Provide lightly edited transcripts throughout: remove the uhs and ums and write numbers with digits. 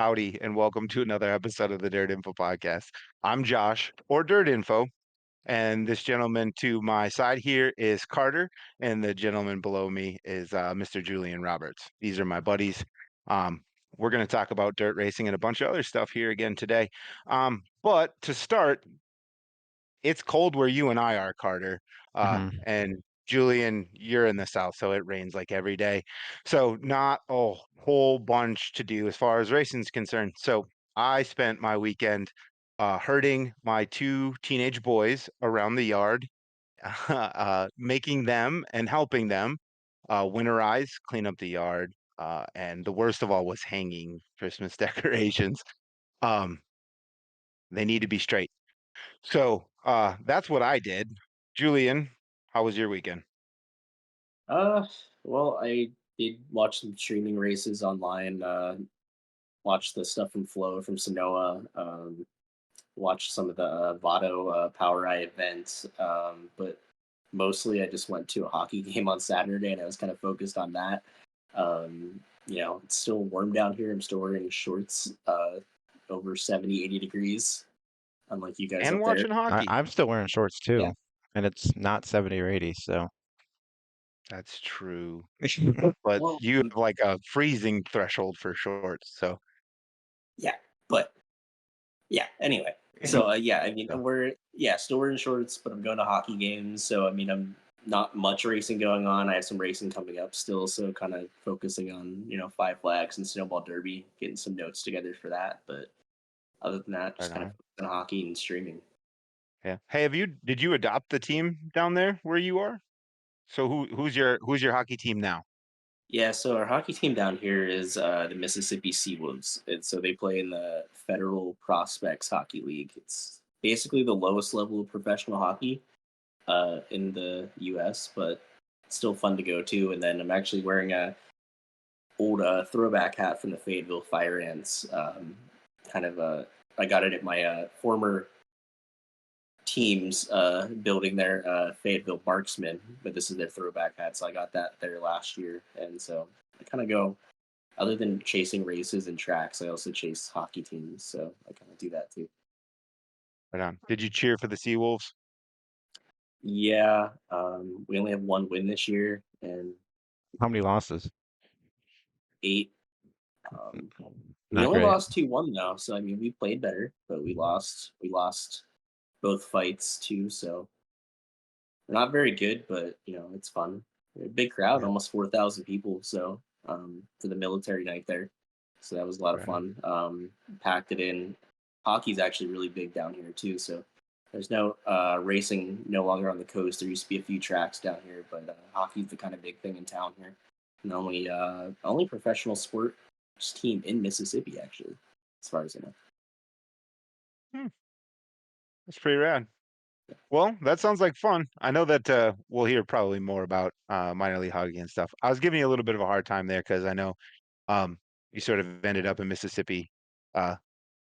howdy, and welcome to another episode of the DirtInfo Podcast. I'm Josh, or DirtInfo, and this gentleman to my side here is Carter, and the gentleman below me is Mr. Julian Roberts. These are my buddies. Um, we're going to talk about dirt racing and a bunch of other stuff here again today. But to start, it's cold where you and I are, Carter. Mhm. And Julian, you're in the South, so it rains like every day. So not a whole bunch to do as far as racing's concerned. So I spent my weekend herding my two teenage boys around the yard, making them and helping them winterize, clean up the yard. And the worst of all was hanging Christmas decorations. Um, they need to be straight. So, that's what I did. Julian, how was your weekend? Uh, well, I did watch some streaming races online. Watched the stuff from Flow from Sanoa. Watched some of the Vado Power Eye events. But mostly, I just went to a hockey game on Saturday, and I was kind of focused on that. It's still warm down here. I'm still wearing shorts. Over 70, 80 degrees. Unlike you guys And up there. watching hockey. I'm still wearing shorts Yeah. too, and it's not 70 or 80, so That's true. But Well, you have like a freezing threshold for shorts, so yeah, but yeah. Anyway, so I mean, so still wearing shorts, but I'm going to hockey games. So I mean, I'm not much racing going on. I have some racing coming up still, so kind of focusing on Five Flags and Snowball Derby, getting some notes together for that. But other than that, right just kind of on. focusing on hockey and streaming. Yeah. Hey, did you adopt the team down there where you are? So who's your hockey team now? Yeah, so our hockey team down here is the Mississippi Seawolves. And so they play in the Federal Prospects Hockey League. It's basically the lowest level of professional hockey in the U.S., but it's still fun to go to. And then I'm actually wearing a old throwback hat from the Fayetteville Fire Ants. I got it at my former teams building their Fayetteville Marksmen, but this is their throwback hat, so I got that there last year. And so I kind of go, other than chasing races and tracks, I also chase hockey teams, so I kind of do that too. Right on. Did you cheer for the Seawolves? Yeah, we only have one win this year and how many losses? 8. Um, we Not only great. lost 2-1 though, so I mean we played better, but we lost. We lost both fights too, so we're not very good, but it's fun. A big crowd, Yeah, almost 4,000 people. So for the military night there, so that was a lot of right on. fun. Packed it in. Hockey's actually really big down here too. So there's no racing no longer on the coast. There used to be a few tracks down here, but hockey's the kind of big thing in town here. And only professional sports team in Mississippi actually, as far as I know. Hmm, that's pretty rad. Well, that sounds like fun. I know that we'll hear probably more about minor league hockey and stuff. I was giving you a little bit of a hard time there because I know you sort of ended up in Mississippi uh,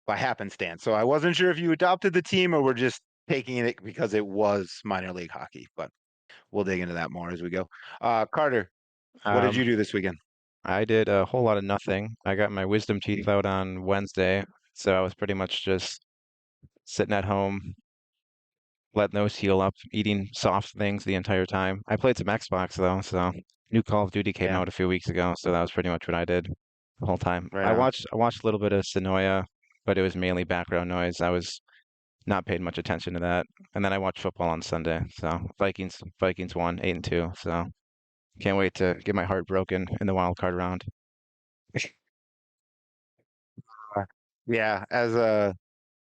by happenstance. So I wasn't sure if you adopted the team or were just taking it because it was minor league hockey. But we'll dig into that more as we go. Carter, what did you Um, do this weekend? I did a whole lot of nothing. I got my wisdom teeth out on Wednesday, so I was pretty much just sitting at home, letting those heal up, eating soft things the entire time. I played some Xbox though, so new Call of Duty came Yeah, out a few weeks ago, so that was pretty much what I did the whole time. right I on. watched I watched a little bit of Sonoya, but it was mainly background noise. I was not paid much attention to that. And then I watched football on Sunday. So Vikings won 8-2. So can't wait to get my heart broken in the wild card round. Uh, yeah, as a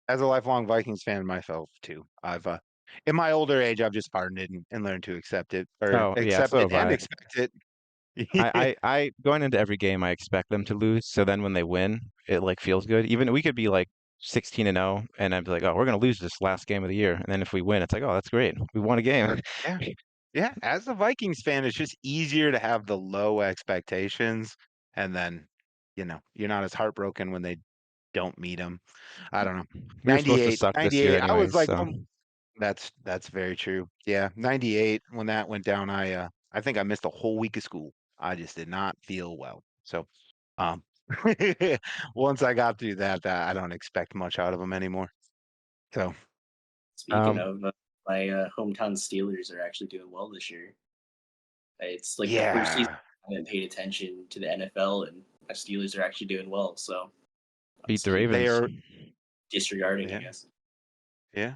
lifelong Vikings fan myself too, I've in my older age I've just hardened it and learned to accept it or Oh yeah, accept so it have and I. expect it. I going into every game I expect them to lose. So then when they win, it like feels good. Even we could be like 16-0 and I'd be like, oh, we're gonna lose this last game of the year. And then if we win, it's like, oh, that's great. We won a game. Yeah. Yeah, as a Vikings fan, it's just easier to have the low expectations, and then, you're not as heartbroken when they don't meet them. I don't know. We were supposed to 98, suck this year 98. I was anyways, like, so that's very true. Yeah, 98 when that went down, I think I missed a whole week of school. I just did not feel well. So, um, Once I got through that, I don't expect much out of them anymore. So Speaking Um, of, my hometown Steelers are actually doing well this year. It's like the first season yeah, I haven't paid attention to the NFL, and my Steelers are actually doing well. So I'll beat just the keep they Ravens. are. disregarding, I Yeah, guess. yeah,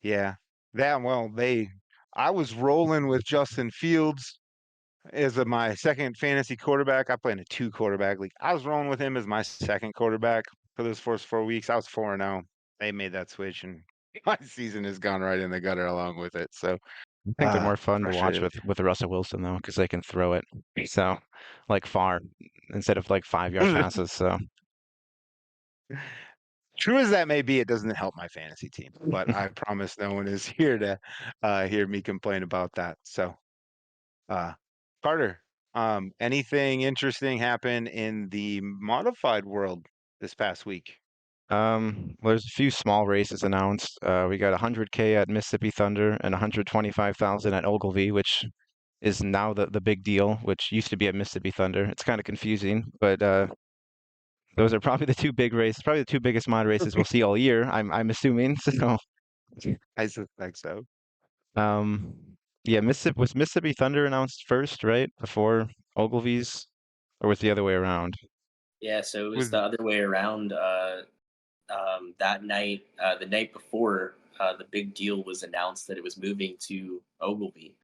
yeah. That well, I was rolling with Justin Fields as my second fantasy quarterback. I play in a 2 quarterback league. I was rolling with him as my second quarterback for those first 4 weeks. I was 4-0. They made that switch, and my season has gone right in the gutter along with it. So, I think they're more fun to watch frustrated. with Russell Wilson though, because they can throw it so like far instead of like 5 yard passes. So True as that may be, it doesn't help my fantasy team. But I promise no one is here to hear me complain about that. So, uh, Carter, anything interesting happen in the modified world this past week? well, there's a few small races announced. We got 100K at Mississippi Thunder and 125,000 at Ogilvy, which is now the big deal, which used to be at Mississippi Thunder. It's kind of confusing, but those are probably the two big races, probably the two biggest mod races we'll see all year. I'm assuming. So I suspect so. um, yeah, Mississippi Thunder announced first, right? Before Ogilvy's, or was it the other way around? Yeah, so it was Was the other way around. That night, the night before, the big deal was announced that it was moving to Ogilvy,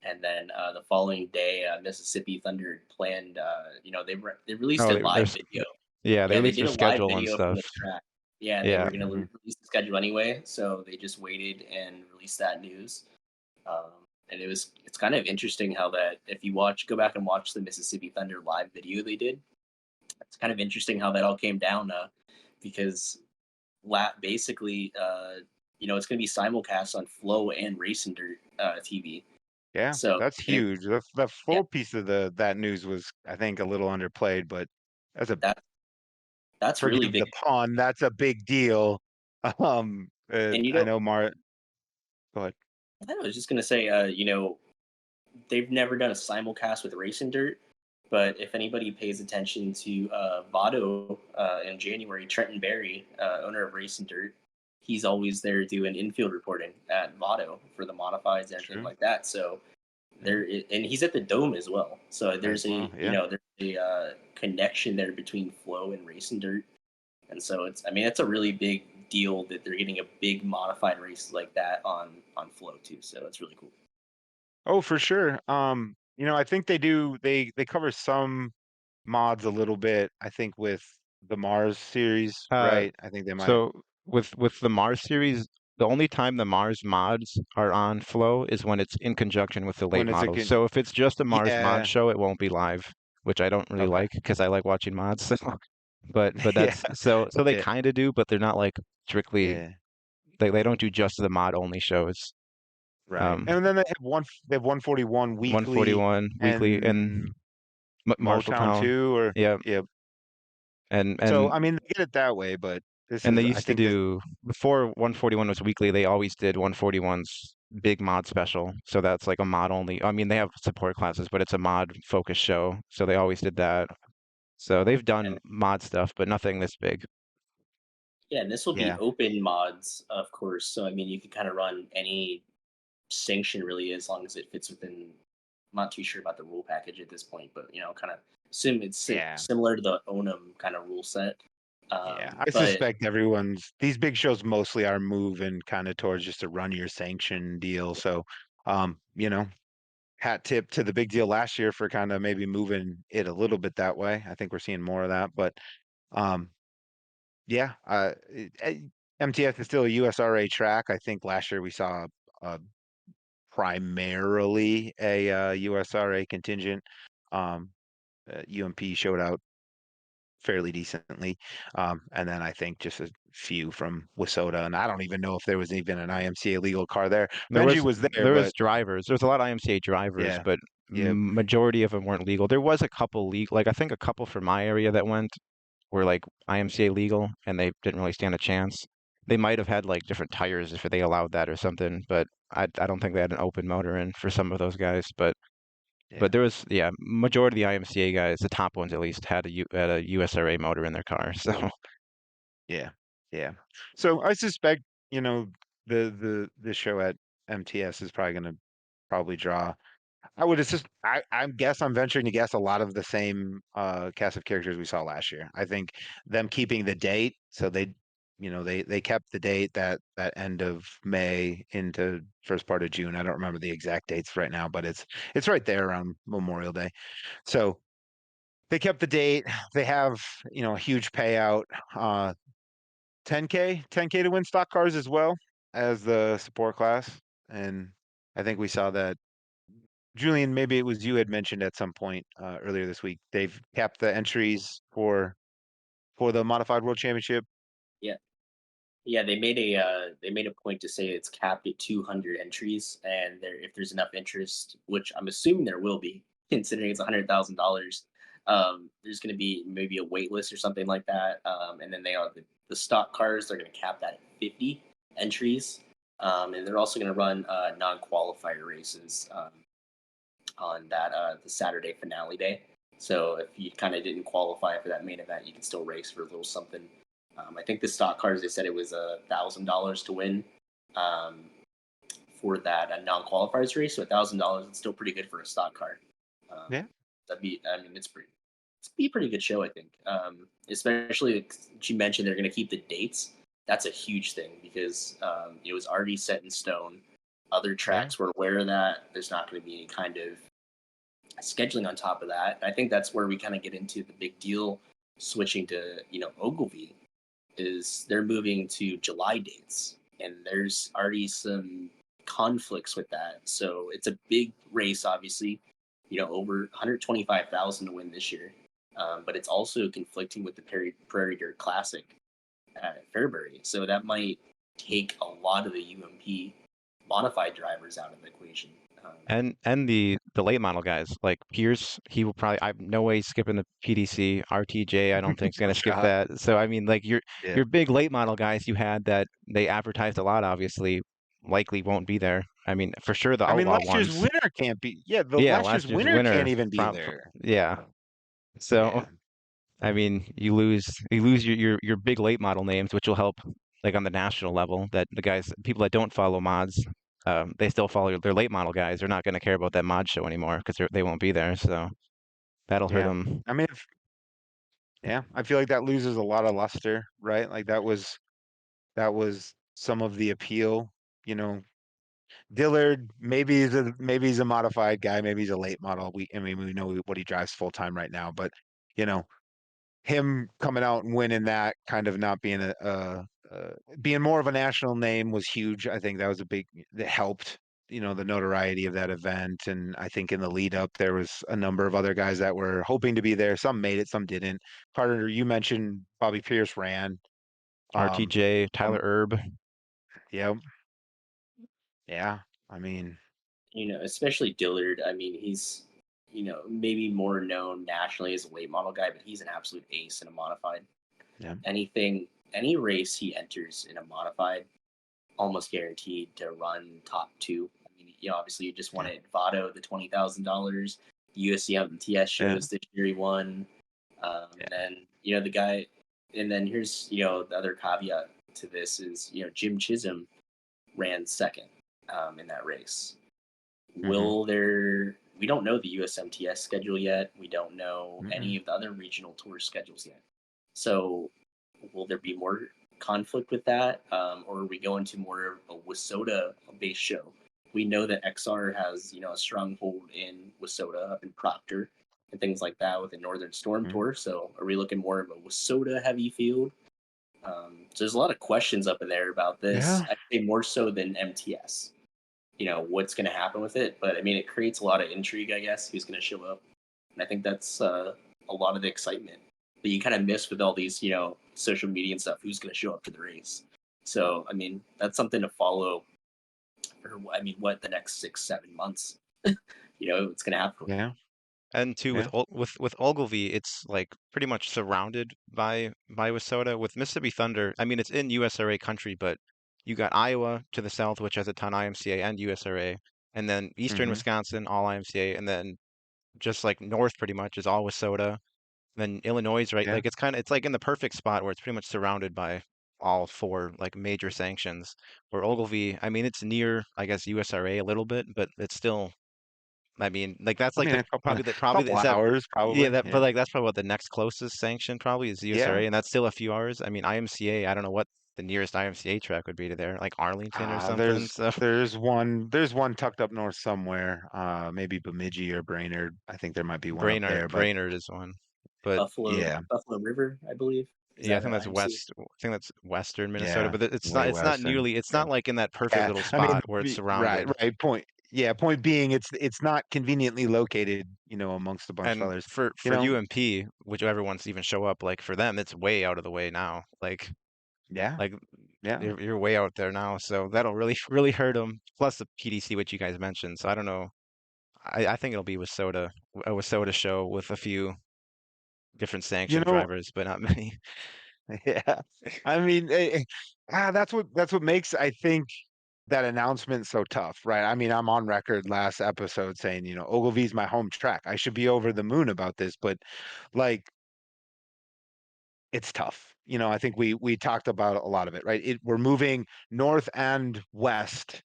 and then the following day, Mississippi Thunder planned. They released Oh, a they, live there's video. yeah, they Yeah, they released did their a live schedule and video from stuff. the track. Yeah, and they Yeah, were going to release the schedule anyway, so they just waited and released that news. Um, and it's kind of interesting how that if you go back and watch the Mississippi Thunder live video they did, it's kind of interesting how that all came down because basically, it's going to be simulcast on Flow and Race and Dirt TV. yeah, So that's and huge. The yeah, full piece of that news was, I think, a little underplayed, but that's a that that's really forgive big. the pun. That's a big deal. And I know go ahead. I was just going to say, they've never done a simulcast with Race and Dirt, but if anybody pays attention to Votto in January, Trenton Berry, owner of Race and Dirt, he's always there doing infield reporting at Votto for the modifieds and everything True. like that. So Yeah, and he's at the Dome as well. So as well. Yeah. there's a connection there between Flow and Race and Dirt, and so it's a really big deal that they're getting a big modified race like that on Flow too. So it's really cool. Oh, for sure. I think they cover some mods a little bit, I think with the Mars series, Uh, right? I think they might so with the Mars series, the only time the Mars mods are on Flow is when it's in conjunction with the late when it's a models. good So if it's just a Mars mod yeah, show, it won't be live, which I don't really okay. like because I like watching mods. But Yeah, that's so they yeah, kind of do, but they're not like strictly yeah, they don't do just the mod only shows. right. Um, And then they have 141 weekly 141 weekly and and Motown Marshalltown, too, or yeah, yeah. and So and I mean, they get it that way, but And they I used to think this do, before 141 was weekly, they always did 141's big mod special. So that's like a mod only. I mean, they have support classes, but it's a mod focused show. So they always did that. So they've done And mod stuff, but nothing this big. yeah, and this will be yeah. open mods, of course. So I mean, you can kind of run any sanction really, as long as it fits within. I'm not too sure about the rule package at this point, but kind of assume it's Yeah. similar to the Onum kind of rule set. Yeah, I But suspect these big shows mostly are moving kind of towards just a run your sanction deal. So, um, you know, hat tip to the big deal last year for kind of maybe moving it a little bit that way. I think we're seeing more of that, but um, yeah, MTF is still a USRA track. I think last year we saw uh, primarily a USRA contingent. Um, UMP showed out fairly decently. And then I think just a few from Wissota, and I don't even know if there was even an IMCA legal car there. There Benji was was there, there was but drivers. There's a lot of IMCA drivers, yeah, but yeah, majority of them weren't legal. There was a couple legal, like I think a couple from my area that were like IMCA legal, and they didn't really stand a chance. They might have had like different tires if they allowed that or something, but I don't think they had an open motor in for some of those guys. But But there was, yeah, majority of the IMCA guys, the top ones at least, had a USRA motor in their car. So Yeah, yeah. So I suspect, the show at MTS is probably going to probably draw. I would assist. I'm venturing to guess a lot of the same cast of characters we saw last year. I think them keeping the date, so they kept the date that end of May into first part of June. I don't remember the exact dates right now, but it's right there around Memorial Day. So they kept the date. They have a huge payout. 10K to win stock cars as well as the support class. And I think we saw that Julian, maybe it was you had mentioned at some point earlier this week. They've capped the entries for the modified world championship. Yeah, yeah. They made a point to say it's capped at 200 entries, and if there's enough interest, which I'm assuming there will be, considering it's $100,000. There's going to be maybe a wait list or something like that, and then they are the stock cars. They're going to cap that at 50 entries, and they're also going to run non-qualifier races on that the Saturday finale day. So if you kind of didn't qualify for that main event, you can still race for a little something. I think the stock cars, they said it was $1,000 to win for that non-qualifiers race. So $1,000 is still pretty good for a stock car. Yeah. It's be a pretty good show, I think. Especially, she mentioned they're going to keep the dates. That's a huge thing because it was already set in stone. Other tracks were aware of that. There's not going to be any kind of scheduling on top of that. I think that's where we kind of get into the big deal switching to, Ogilvy, is they're moving to July dates. And there's already some conflicts with that. So it's a big race, obviously, over 125,000 to win this year. But it's also conflicting with the Prairie Dirt Classic at Fairbury. So that might take a lot of the UMP modified drivers out of the equation. and the late model guys like Pierce, he will probably, I no way he's skipping the PDC. RTJ, I don't think he's gonna skip Shot. that. So I mean, like your Yeah. big late model guys you had that they advertised a lot, obviously, likely won't be there. I mean, for sure the I mean, outlaw last year's ones. winner can't be. Yeah, the Yeah, last year's last year's winner winner can't even be from there. yeah. So Yeah. I mean, you lose your big late model names, which will help like on the national level. That the guys, people that don't follow mods, they still follow their late model guys. They're not going to care about that mod show anymore because they won't be there. So that'll hurt Yeah. them. I mean, I feel like that loses a lot of luster, right? Like that was some of the appeal, you know. Dillard, maybe he's a modified guy, maybe he's a late model. We know what he drives full time right now, but you know, him coming out and winning that, kind of not being being more of a national name was huge. I think that was that helped, the notoriety of that event. And I think in the lead up, there was a number of other guys that were hoping to be there. Some made it, some didn't. Carter, you mentioned Bobby Pierce ran. RTJ, Um, Tyler Erb. yeah, yeah. I mean, Especially Dillard. I mean, he's, maybe more known nationally as a late model guy, but he's an absolute ace in a modified. yeah. Any race he enters in a modified, almost guaranteed to run top two. I mean, obviously you just won at Vado, the $20,000. USCMTS shows this year he won. And then, the guy, and then here's, the other caveat to this is, Jim Chisholm ran second in that race. We don't know the USMTS schedule yet. We don't know any of the other regional tour schedules yet. So will there be more conflict with that? Or are we going to more of a Wissota-based show? We know that XR has, a stronghold in Wissota, up in Proctor, and things like that with the Northern Storm Tour. So are we looking more of a Wissota-heavy field? So there's a lot of questions up in there about this. Yeah. I'd say more so than MTS. What's going to happen with it. But I mean, it creates a lot of intrigue, I guess, who's going to show up. And I think that's a lot of the excitement that you kind of miss with all these, social media and stuff, who's going to show up to the race. So, I mean, that's something to follow for, what, the next 6-7 months, it's going to happen. Yeah. And too, with Ogilvy, it's like pretty much surrounded by Wissota. With Mississippi Thunder, I mean, it's in USRA country, but you got Iowa to the south, which has a ton IMCA and USRA, and then Eastern Wisconsin, all IMCA, and then just like north pretty much is all Wissota. Then Illinois is right, Yeah. like it's like in the perfect spot where it's pretty much surrounded by all four like major sanctions. Where Ogilvy, I mean, it's near, I guess, USRA a little bit, but it's still, I mean, like that's I like mean, the a couple probably couple is that hours yeah, probably. that but Yeah. like that's probably what the next closest sanction probably is the Yeah. USRA, and that's still a few hours. I mean, IMCA, I don't know what the nearest IMCA track would be to there, like Arlington or something. So there's one tucked up north somewhere. Maybe Bemidji or Brainerd. I think there might be one up there, but Brainerd is one, but yeah, Buffalo River, I believe. Is yeah, I that think an that's IMC? west. I think that's western Minnesota, yeah, but way it's not west and nearly. It's yeah. not like in that perfect Yeah, little I mean, spot where it's right, surrounded. right. Point. Yeah, point being, it's not conveniently located, amongst a bunch of And others. You for know, UMP, whichever ones even show up, like for them, it's way out of the way now. yeah, Like yeah. you're way out there now, so that'll really really hurt them. Plus the PDC, which you guys mentioned. So I don't know. I think it'll be a Wissota show with a few different You sanction know, drivers, but not many. yeah. I mean, that's what makes, I think, that announcement so tough, right? I mean, I'm on record last episode saying, Ogilvy's my home track. I should be over the moon about this, but like it's tough. I think we talked about a lot of it, right? We're moving north and west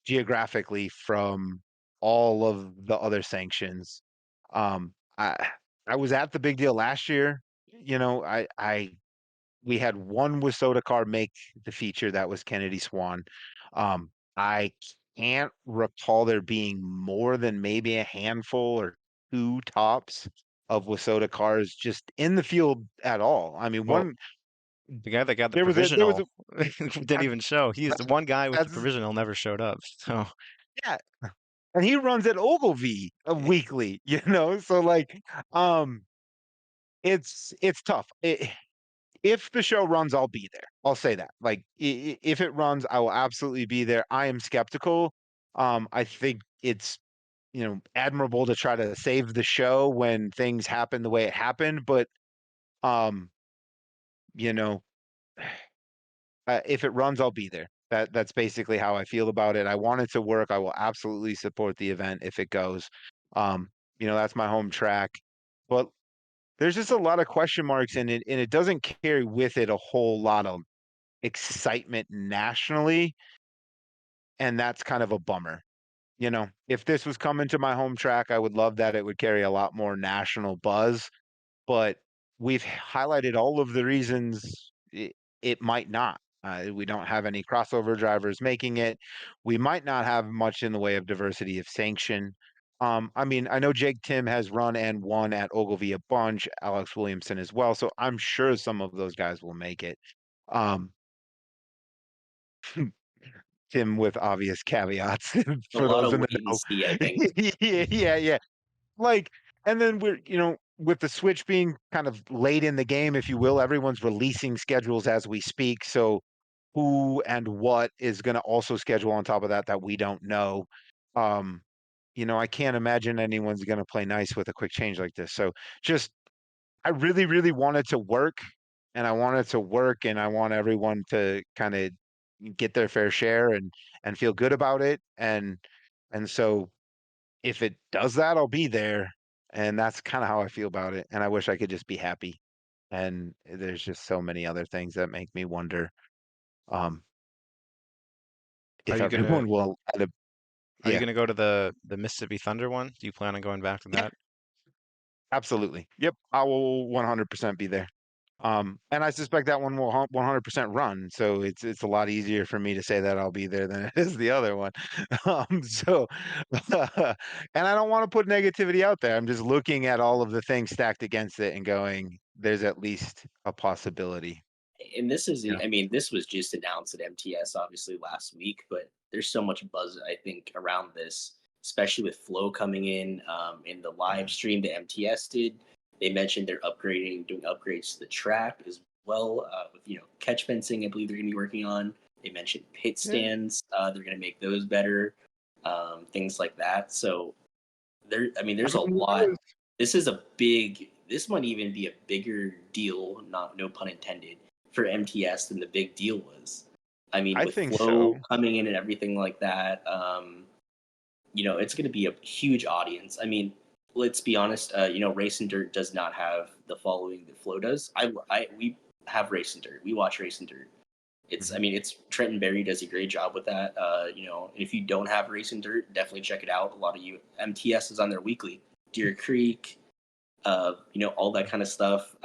geographically from all of the other sanctions. Um, I I was at the big deal last year. I we had one Wissota car make the feature. That was Kennedy Swan. I can't recall there being more than maybe a handful or two tops of Wissota cars just in the field at all. I mean, Well, one the guy that got the there was provisional a didn't that, even show. He's the one guy with the that's provisional never showed up. So yeah, and he runs at Ogilvy weekly. So like, um, it's tough. If the show runs, I'll be there. I'll say that. Like, if it runs, I will absolutely be there. I am skeptical. I think it's admirable to try to save the show when things happen the way it happened, but um, you know, if it runs, I'll be there. That's basically how I feel about it. I want it to work. I will absolutely support the event if it goes. Um, that's my home track, but there's just a lot of question marks in it, and it doesn't carry with it a whole lot of excitement nationally, and that's kind of a bummer. If this was coming to my home track, I would love that it would carry a lot more national buzz, but we've highlighted all of the reasons it might not. We don't have any crossover drivers making it. We might not have much in the way of diversity of sanction. I mean, I know Jake Tim has run and won at Ogilvy a bunch, Alex Williamson as well, so I'm sure some of those guys will make it. Um, Tim with obvious caveats A for lot those of in the wait and know. see, I think. Yeah, yeah, yeah. Like, and then with the switch being kind of late in the game, if you will, everyone's releasing schedules as we speak. So who and what is going to also schedule on top of that we don't know. Um, I can't imagine anyone's going to play nice with a quick change like this. So just I really, really want it to work, and I want it to work, and I want everyone to kind of get their fair share and feel good about it. And so if it does that, I'll be there. And that's kind of how I feel about it. And I wish I could just be happy. And there's just so many other things that make me wonder um are if you gonna everyone will end up. are you Yeah. gonna go to the Mississippi Thunder one? Do you plan on going back to Yeah, that? absolutely. Yep. I will 100% be there. And I suspect that one will 100% run. So it's a lot easier for me to say that I'll be there than it is the other one. So, and I don't want to put negativity out there. I'm just looking at all of the things stacked against it and going, there's at least a possibility. And this is, Yeah. I mean, this was just announced at MTS obviously last week, but there's so much buzz, I think, around this, especially with Flow coming in the live stream that MTS did. They mentioned they're doing upgrades to the track as well, with catch fencing. I believe they're going to be working on. They mentioned pit Yeah. stands. They're going to make those better, things like that. So I mean, there's a lot. This might even be a bigger deal, no pun intended, for MTS than the big deal was. I mean, I with think Flow so. coming in and everything like that, it's going to be a huge audience. I mean, let's be honest. Race and Dirt does not have the following that Flow does. We have Race and Dirt. We watch Race and Dirt. Mhm. It's Trenton Berry does a great job with that. If you don't have Race and Dirt, definitely check it out. A lot of you MTS is on their weekly. Deer Creek, all that kind of stuff.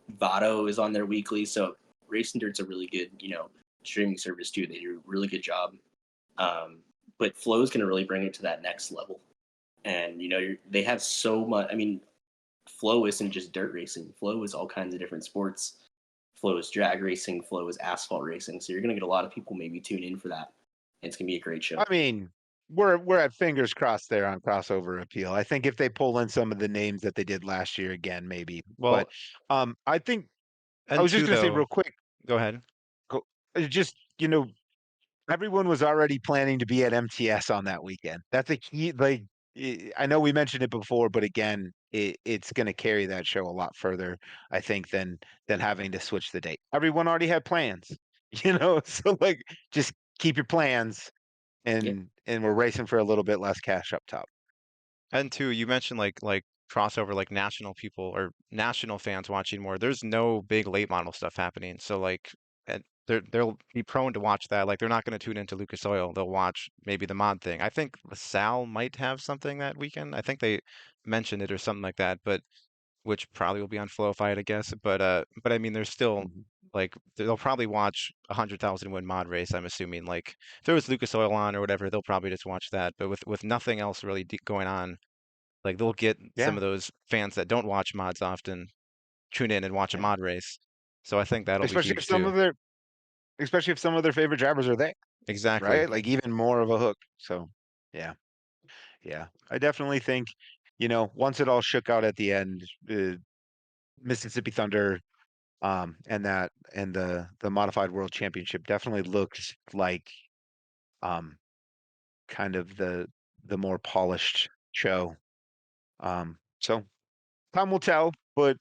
Vado is on their weekly. So Race and Dirt's a really good, streaming service too. They do a really good job. But Flow is going to really bring it to that next level. And they have so much. I mean, Flow isn't just dirt racing. Flow is all kinds of different sports. Flow is drag racing. Flow is asphalt racing. So you're going to get a lot of people maybe tune in for that. And it's going to be a great show. I mean, we're at fingers crossed there on crossover appeal. I think if they pull in some of the names that they did last year again, maybe. Well, But I think I and was just two going to say though, real quick, go ahead. just everyone was already planning to be at MTS on that weekend. That's a key. Like I know we mentioned it before, but again, it's going to carry that show a lot further, I think, than having to switch the date. Everyone already had plans, so like just keep your plans, Yeah. and we're racing for a little bit less cash up top. And two, you mentioned like crossover, like national people or national fans watching more. There's no big late model stuff happening. So like they'll be prone to watch that. Like they're not going to tune into Lucas Oil. They'll watch maybe the mod thing. I think LaSalle might have something that weekend. I think they mentioned it or something like that, but which probably will be on Flowify, I guess. But I mean, there's still Mhm. like they'll probably watch 100,000 win mod race. I'm assuming like if there was Lucas Oil on or whatever, they'll probably just watch that. But with nothing else really going on, like they'll get some Yeah, of those fans that don't watch mods often tune in and watch a yeah. mod race. So I think that'll be Especially if huge too. some of their favorite drivers are there, Exactly. right? Like even more of a hook. So yeah. Yeah, I definitely think, once it all shook out at the end, Mississippi Thunder, and the modified world championship definitely looked like, um, kind of the more polished show. So time will tell, but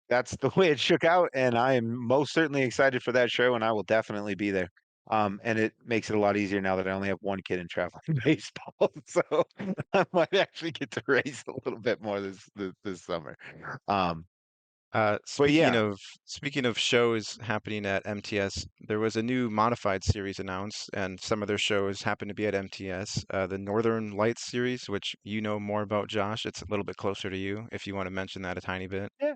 that's the way it shook out, and I am most certainly excited for that show, and I will definitely be there. And it makes it a lot easier now that I only have one kid in traveling baseball, so I might actually get to race a little bit more this summer. Um, Uh, but speaking yeah, of speaking of shows happening at MTS, there was a new modified series announced, and some of their shows happen to be at MTS. The Northern Lights series, which you know more about, Josh. It's a little bit closer to you, if you want to mention that a tiny bit. yeah,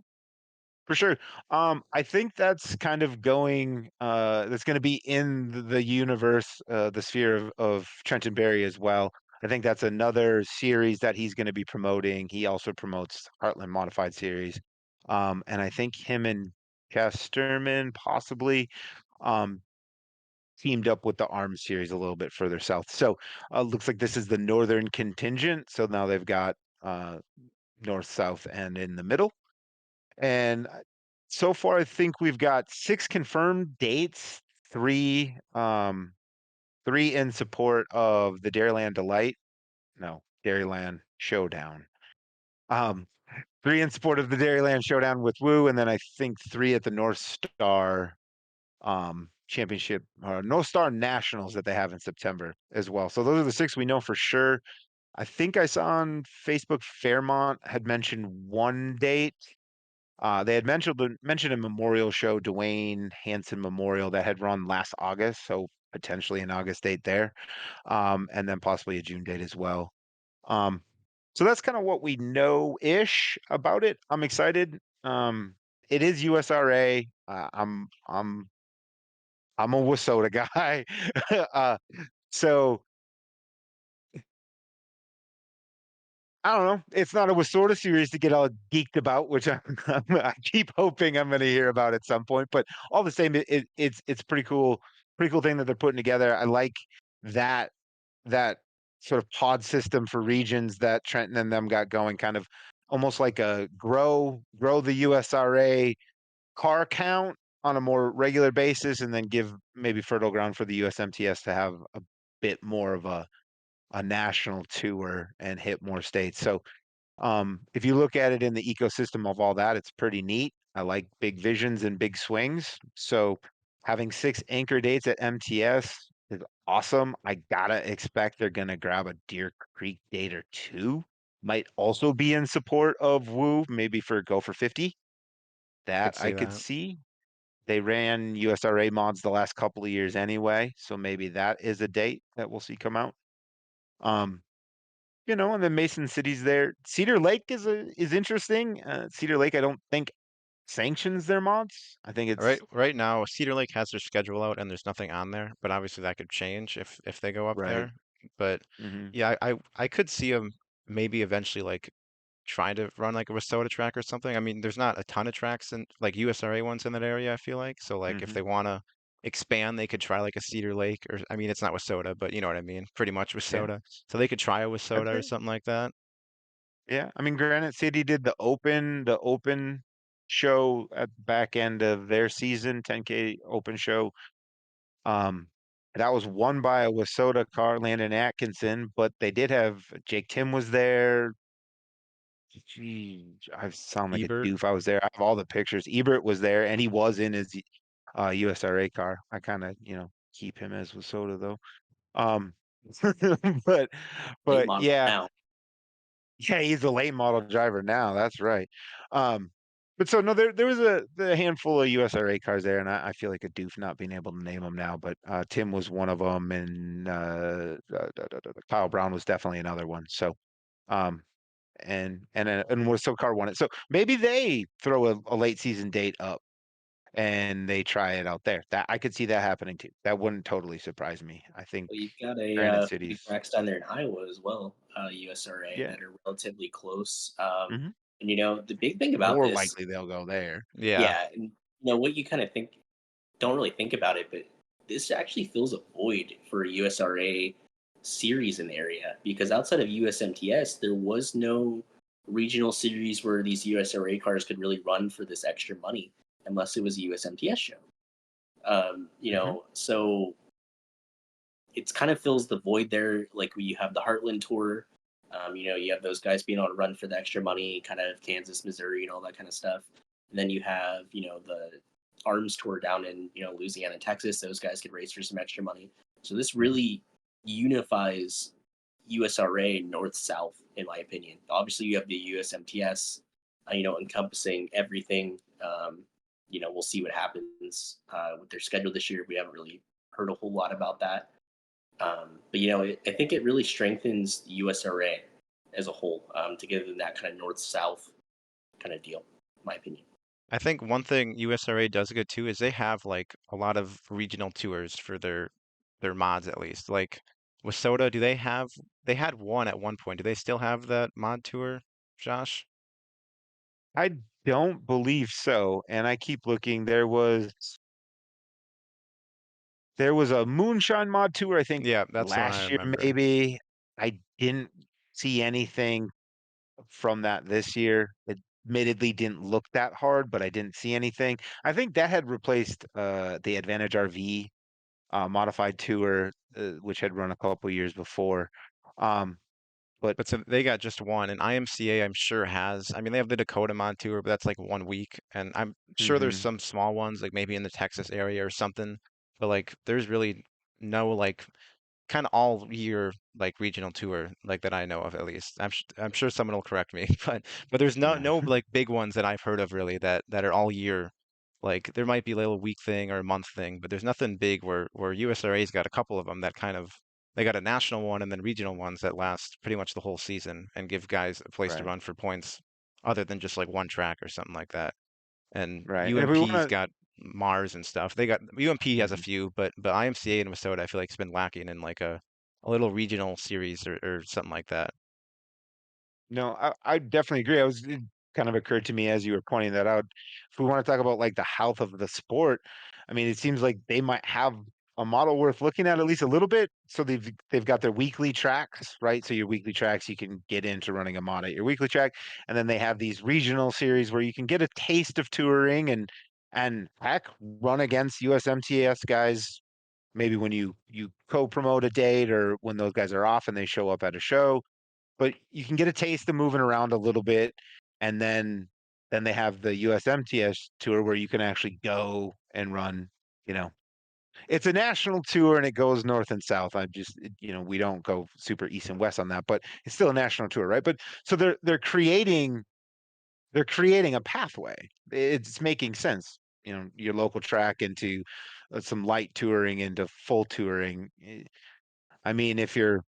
for sure. I think that's kind of that's going to be in the universe, the sphere of Trenton Berry as well. I think that's another series that he's going to be promoting. He also promotes Heartland Modified Series. And I think him and Chesterman possibly, um, teamed up with the ARM series a little bit further south. So looks like this is the northern contingent. So now they've got north, south, and in the middle. And so far, I think we've got 6 confirmed dates, 3 3 in support of the Dairyland Delight. No, Dairyland Showdown. Um 3 in support of the Dairyland Showdown with Woo, and then I think 3 at the North Star championship, North Star Nationals that they have in September as well. So those are the 6 we know for sure. I think I saw on Facebook Fairmont had mentioned one date. They had mentioned a memorial show, Dwayne Hanson Memorial, that had run last August, so potentially an August date there, and then possibly a June date as well. Um, so that's kind of what we know ish about it. I'm excited. It is USRA. I'm a Wasota guy, so I don't know. It's not a Wasota series to get all geeked about, which I keep hoping I'm going to hear about at some point. But all the same, it's pretty cool thing that they're putting together. I like that that sort of pod system for regions that Trenton and them got going, kind of almost like a grow the USRA car count on a more regular basis, and then give maybe fertile ground for the USMTS to have a bit more of a national tour and hit more states. So if you look at it in the ecosystem of all that, it's pretty neat. I like big visions and big swings. So having 6 anchor dates at MTS is awesome. I gotta expect they're gonna grab a Deer Creek date or 2 might also be in support of Woo, maybe go for 50. Could That I see could that. see. They ran USRA mods the last couple of years anyway, so maybe that is a date that we'll see come out. Um, and then Mason City's there. Cedar Lake is interesting. Cedar Lake, I don't think sanctions their mods. I think Right, it's right now, Cedar Lake has their schedule out and there's nothing on there, but obviously that could change if they go up right. there. But Hmm. yeah, I could see them maybe eventually like trying to run like a Wissota track or something. I mean, there's not a ton of tracks in like USRA ones in that area, I feel like. So like if Hmm. they want to expand, they could try like a Cedar Lake or I mean, it's not Wissota, but you know what I mean, pretty much Yeah. Wissota. So they could try a Wissota or Okay. something like that. Yeah. I mean, Granite City did the open show at the back end of their season, 10K open show. Um, that was won by a Wissota car, Landon Atkinson, but they did have Jake Tim was there. Gee, I sound like a Ebert, doof. I was there. I have all the pictures. Ebert was there, and he was in his USRA car. I kind of, keep him as Wissota though. Um, but Late but model yeah, now. yeah, he's a late model driver now. That's right. Um, but so no, there was the handful of USRA cars there, and I feel like a doof not being able to name them now. But Tim was one of them, and Kyle Brown was definitely another one. So um, and Whistle Car won it. So maybe they throw a late season date up and they try it out there. That I could see that happening too. That wouldn't totally surprise me. I think Well, you've got Granite few City's, tracks down there in Iowa as well, USRA, yeah, that are relatively close. hmm, And the big thing about more this, likely they'll go there. yeah. yeah, and what you kind of don't really think about it, but this actually fills a void for a USRA series in the area because outside of USMTS, there was no regional series where these USRA cars could really run for this extra money unless it was a USMTS show. Hmm. So it's kind of fills the void there. Like you have the Heartland Tour, you have those guys being able to run for the extra money, kind of Kansas, Missouri, and all that kind of stuff. And then you have, the Arms Tour down in, Louisiana, Texas. Those guys could race for some extra money. So this Hmm. really unifies USRA north south, in my opinion. Obviously, you have the USMTS, encompassing everything. We'll see what happens with their schedule this year. We haven't really heard a whole lot about that. But I think it really strengthens the USRA as a whole to give them that kind of north south kind of deal, in my opinion. I think one thing USRA does good too is they have like a lot of regional tours for their mods at least. Like Wissota, they had one at one point. Do they still have that mod tour, Josh? I don't believe so. And I keep looking. There was a Moonshine mod tour, I think Yeah, that's the one I last year, remember. maybe. I didn't see anything from that this year. It admittedly didn't look that hard, but I didn't see anything. I think that had replaced the Advantage RV modified tour, which had run a couple years before. Um, but But so they got just one, and IMCA I'm sure has. I mean, they have the Dakota mod tour, but that's like 1 week, and I'm sure there's mhm, some small ones like maybe in the Texas area or something. But like, there's really no like kind of all year like regional tour like that I know of at least. I'm sure someone will correct me, but there's yeah, no like big ones that I've heard of really that are all year. Like there might be a little week thing or a month thing, but there's nothing big where USRA's got a couple of them that kind of they got a national one and then regional ones that last pretty much the whole season and give guys a place to right, run for points other than just like one track or something like that. And right. And if we want UMP's to, got Mars and stuff. They got UMP has a mhm. few, but IMCA and Minnesota I feel like it's been lacking in like a little regional series or something like that. No, I definitely agree. It kind of occurred to me as you were pointing that out. If we want to talk about like the health of the sport, I mean, it seems like they might have a model worth looking at least a little bit. So they've got their weekly tracks, right? So your weekly tracks, you can get into running a mod at your weekly track, and then they have these regional series where you can get a taste of touring and heck, run against USMTS guys. Maybe when you co-promote a date or when those guys are off and they show up at a show, but you can get a taste of moving around a little bit, and then they have the USMTS tour where you can actually go and run, you know, it's a national tour and it goes north and south. We don't go super east and west on that, but it's still a national tour, right? But so they're creating a pathway. It's making sense. Your local track into some light touring into full touring. I mean, if you're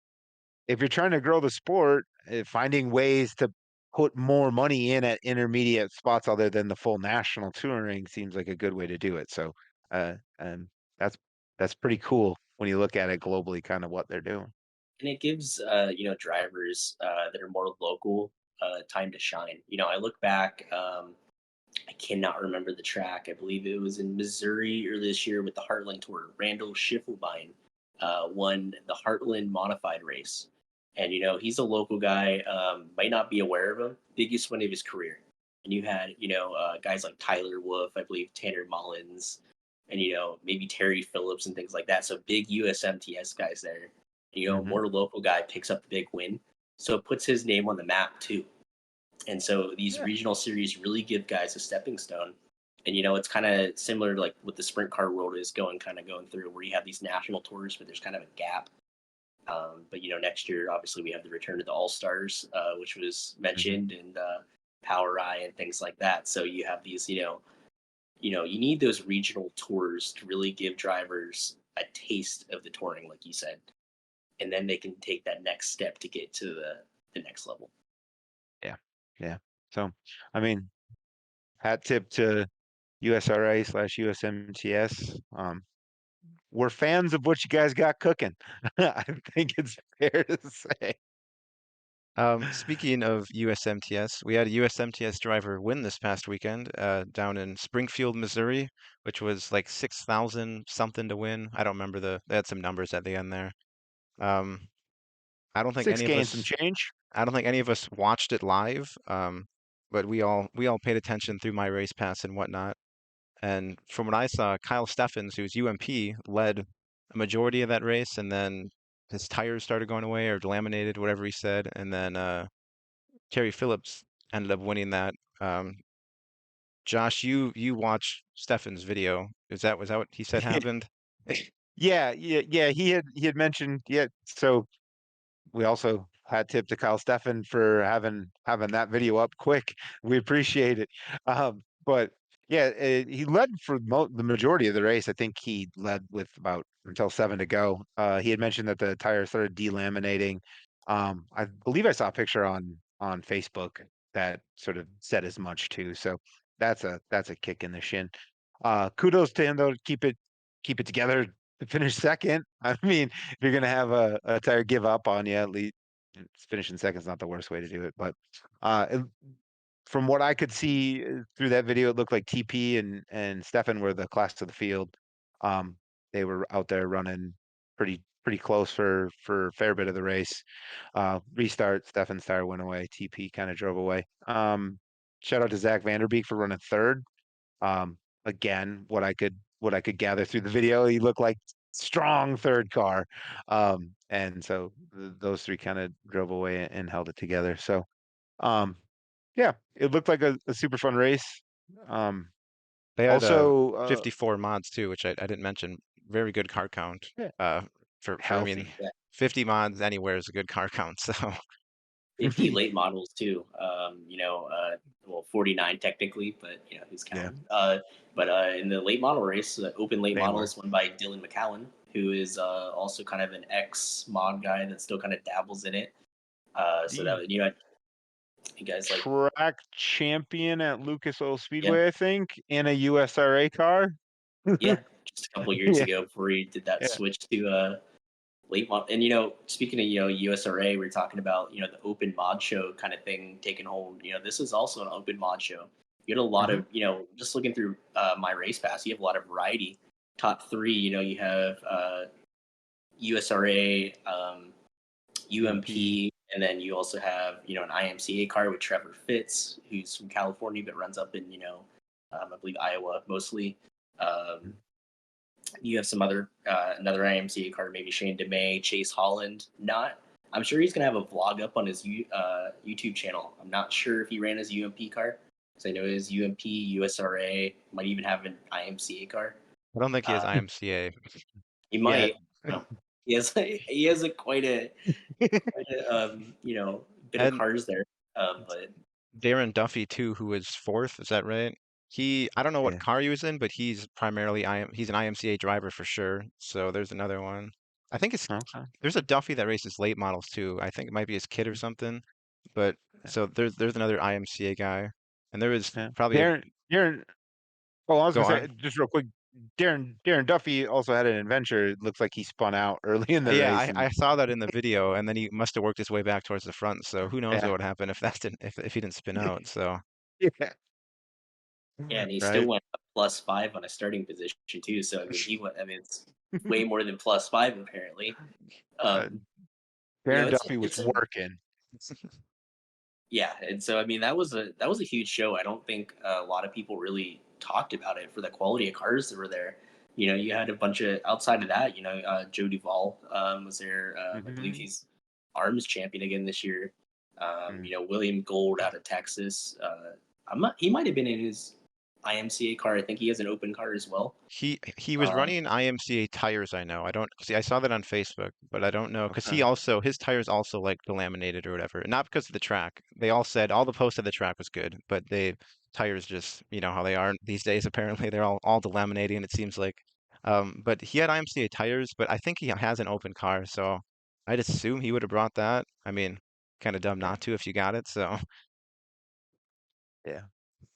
trying to grow the sport, finding ways to put more money in at intermediate spots other than the full national touring seems like a good way to do it. So, and that's pretty cool when you look at it globally, kind of what they're doing. And it gives drivers that are more local time to shine. I look back. I cannot remember the track. I believe it was in Missouri earlier this year with the Heartland Tour. Randall Schiffelbein won the Heartland Modified race, and he's a local guy. Might not be aware of him. Biggest win of his career. And you had guys like Tyler Wolf, I believe Tanner Mullins, and maybe Terry Phillips and things like that. So big USMTS guys there. More local guy picks up the big win, so it puts his name on the map too. And so these regional series really give guys a stepping stone. And it's kind of similar to like what the sprint car world is going through, where you have these national tours, but there's kind of a gap. But next year, obviously, we have the return of the All Stars, which was mentioned, and Power Eye and things like that. So you have these, you need those regional tours to really give drivers a taste of the touring, like you said, and then they can take that next step to get to the next level. Yeah. So, I mean, hat tip to USRA/USMTS. We're fans of what you guys got cooking. I think it's fair to say. Speaking of USMTS, we had a USMTS driver win this past weekend down in Springfield, Missouri, which was like 6,000 something to win. I don't remember they had some numbers at the end there. I don't think any of us some change. I don't think any of us watched it live, but we all paid attention through my race pass and whatnot. And from what I saw, Kyle Steffens, who's UMP, led a majority of that race, and then his tires started going away or delaminated, whatever he said, and then Terry Phillips ended up winning that. Josh, you watched Steffens' video. Was that what he said happened? Yeah. He had mentioned, so we also hat tip to Kyle Steffen for having that video up quick. We appreciate it. But yeah, he led for the majority of the race. I think he led with about until 7 to go. He had mentioned that the tires started delaminating. I believe I saw a picture on Facebook that sort of said as much too. So that's a kick in the shin. Kudos to him though, to keep it together to finish second. I mean, if you're gonna have a tire give up on you, at least finishing second is not the worst way to do it. But from what I could see through that video, it looked like TP and Stefan were the class of the field. They were out there running pretty close for a fair bit of the race. Restart, Stefan's tire went away. TP kind of drove away. Shout out to Zach Vanderbeek for running third. Again, what I could gather through the video, he looked like strong third car. And so those three kind of drove away and held it together. So, yeah, it looked like a super fun race. They had also 54 mods too, which I didn't mention. Very good car count. For I mean, 50 mods anywhere is a good car count. So 50 late models too. 49 technically, but who's counting? But in the late model race, the open late models won by Dylan McCallan, who is also kind of an ex mod guy that still kind of dabbles in it. So that you guys like track champion at Lucas Oil Speedway, I think, in a USRA car. Yeah, just a couple years ago before he did that switch to late mod. And speaking of USRA, we're talking about the open mod show kind of thing taking hold. This is also an open mod show. You had a lot of just looking through my race pass, you have a lot of variety. Top three, you have USRA, UMP, and then you also have an IMCA car with Trevor Fitz, who's from California but runs up in I believe Iowa mostly. You have some other another IMCA car, maybe Shane DeMay, Chase Holland. I'm sure he's gonna have a vlog up on his YouTube channel. I'm not sure if he ran his UMP car, because I know his UMP, USRA, might even have an IMCA car. I don't think he has Uh, IMCA. he Yeah. might. You know, he has quite a bit of And cars there. But Darren Duffy too, who was fourth, is that right? I don't know what Yeah. car he was in, but he's primarily he's an IMCA driver for sure. So there's another one. I think Okay. there's a Duffy that races late models too. I think it might be his kid or something. But so there's another IMCA guy, and there was Yeah. probably a Darren. Well, I was go gonna on. say just real quick. Darren Duffy also had an adventure. It looks like he spun out early in the Yeah, race, I and saw that in the video, and then he must have worked his way back towards the front. So who knows what yeah, would happen if that didn't if he didn't spin out. So yeah, yeah, and he still right. went up +5 on a starting position too. So I mean, he went. I mean, it's way more than +5 apparently. Uh, Um, Darren it's Duffy was it's a working. yeah, and so I mean that was a huge show. I don't think a lot of people really talked about it for the quality of cars that were there. You had a bunch of outside of that. Joe Duvall was there. I believe Mhm. he's arms champion again this year. Mm. William Gold out of Texas. He might have been in his IMCA car. I think he has an open car as well. he was Um, running IMCA tires, I know. I don't see I saw that on Facebook, but I don't know because Okay. his tires also like delaminated or whatever. Not because of the track. They all said all the posts said the track was good, but they tires just you know how they are these days. Apparently, they're all delaminating. It seems like. But he had IMCA tires, but I think he has an open car, so I'd assume he would have brought that. I mean, kind of dumb Yeah. not to if you got it. So Yeah.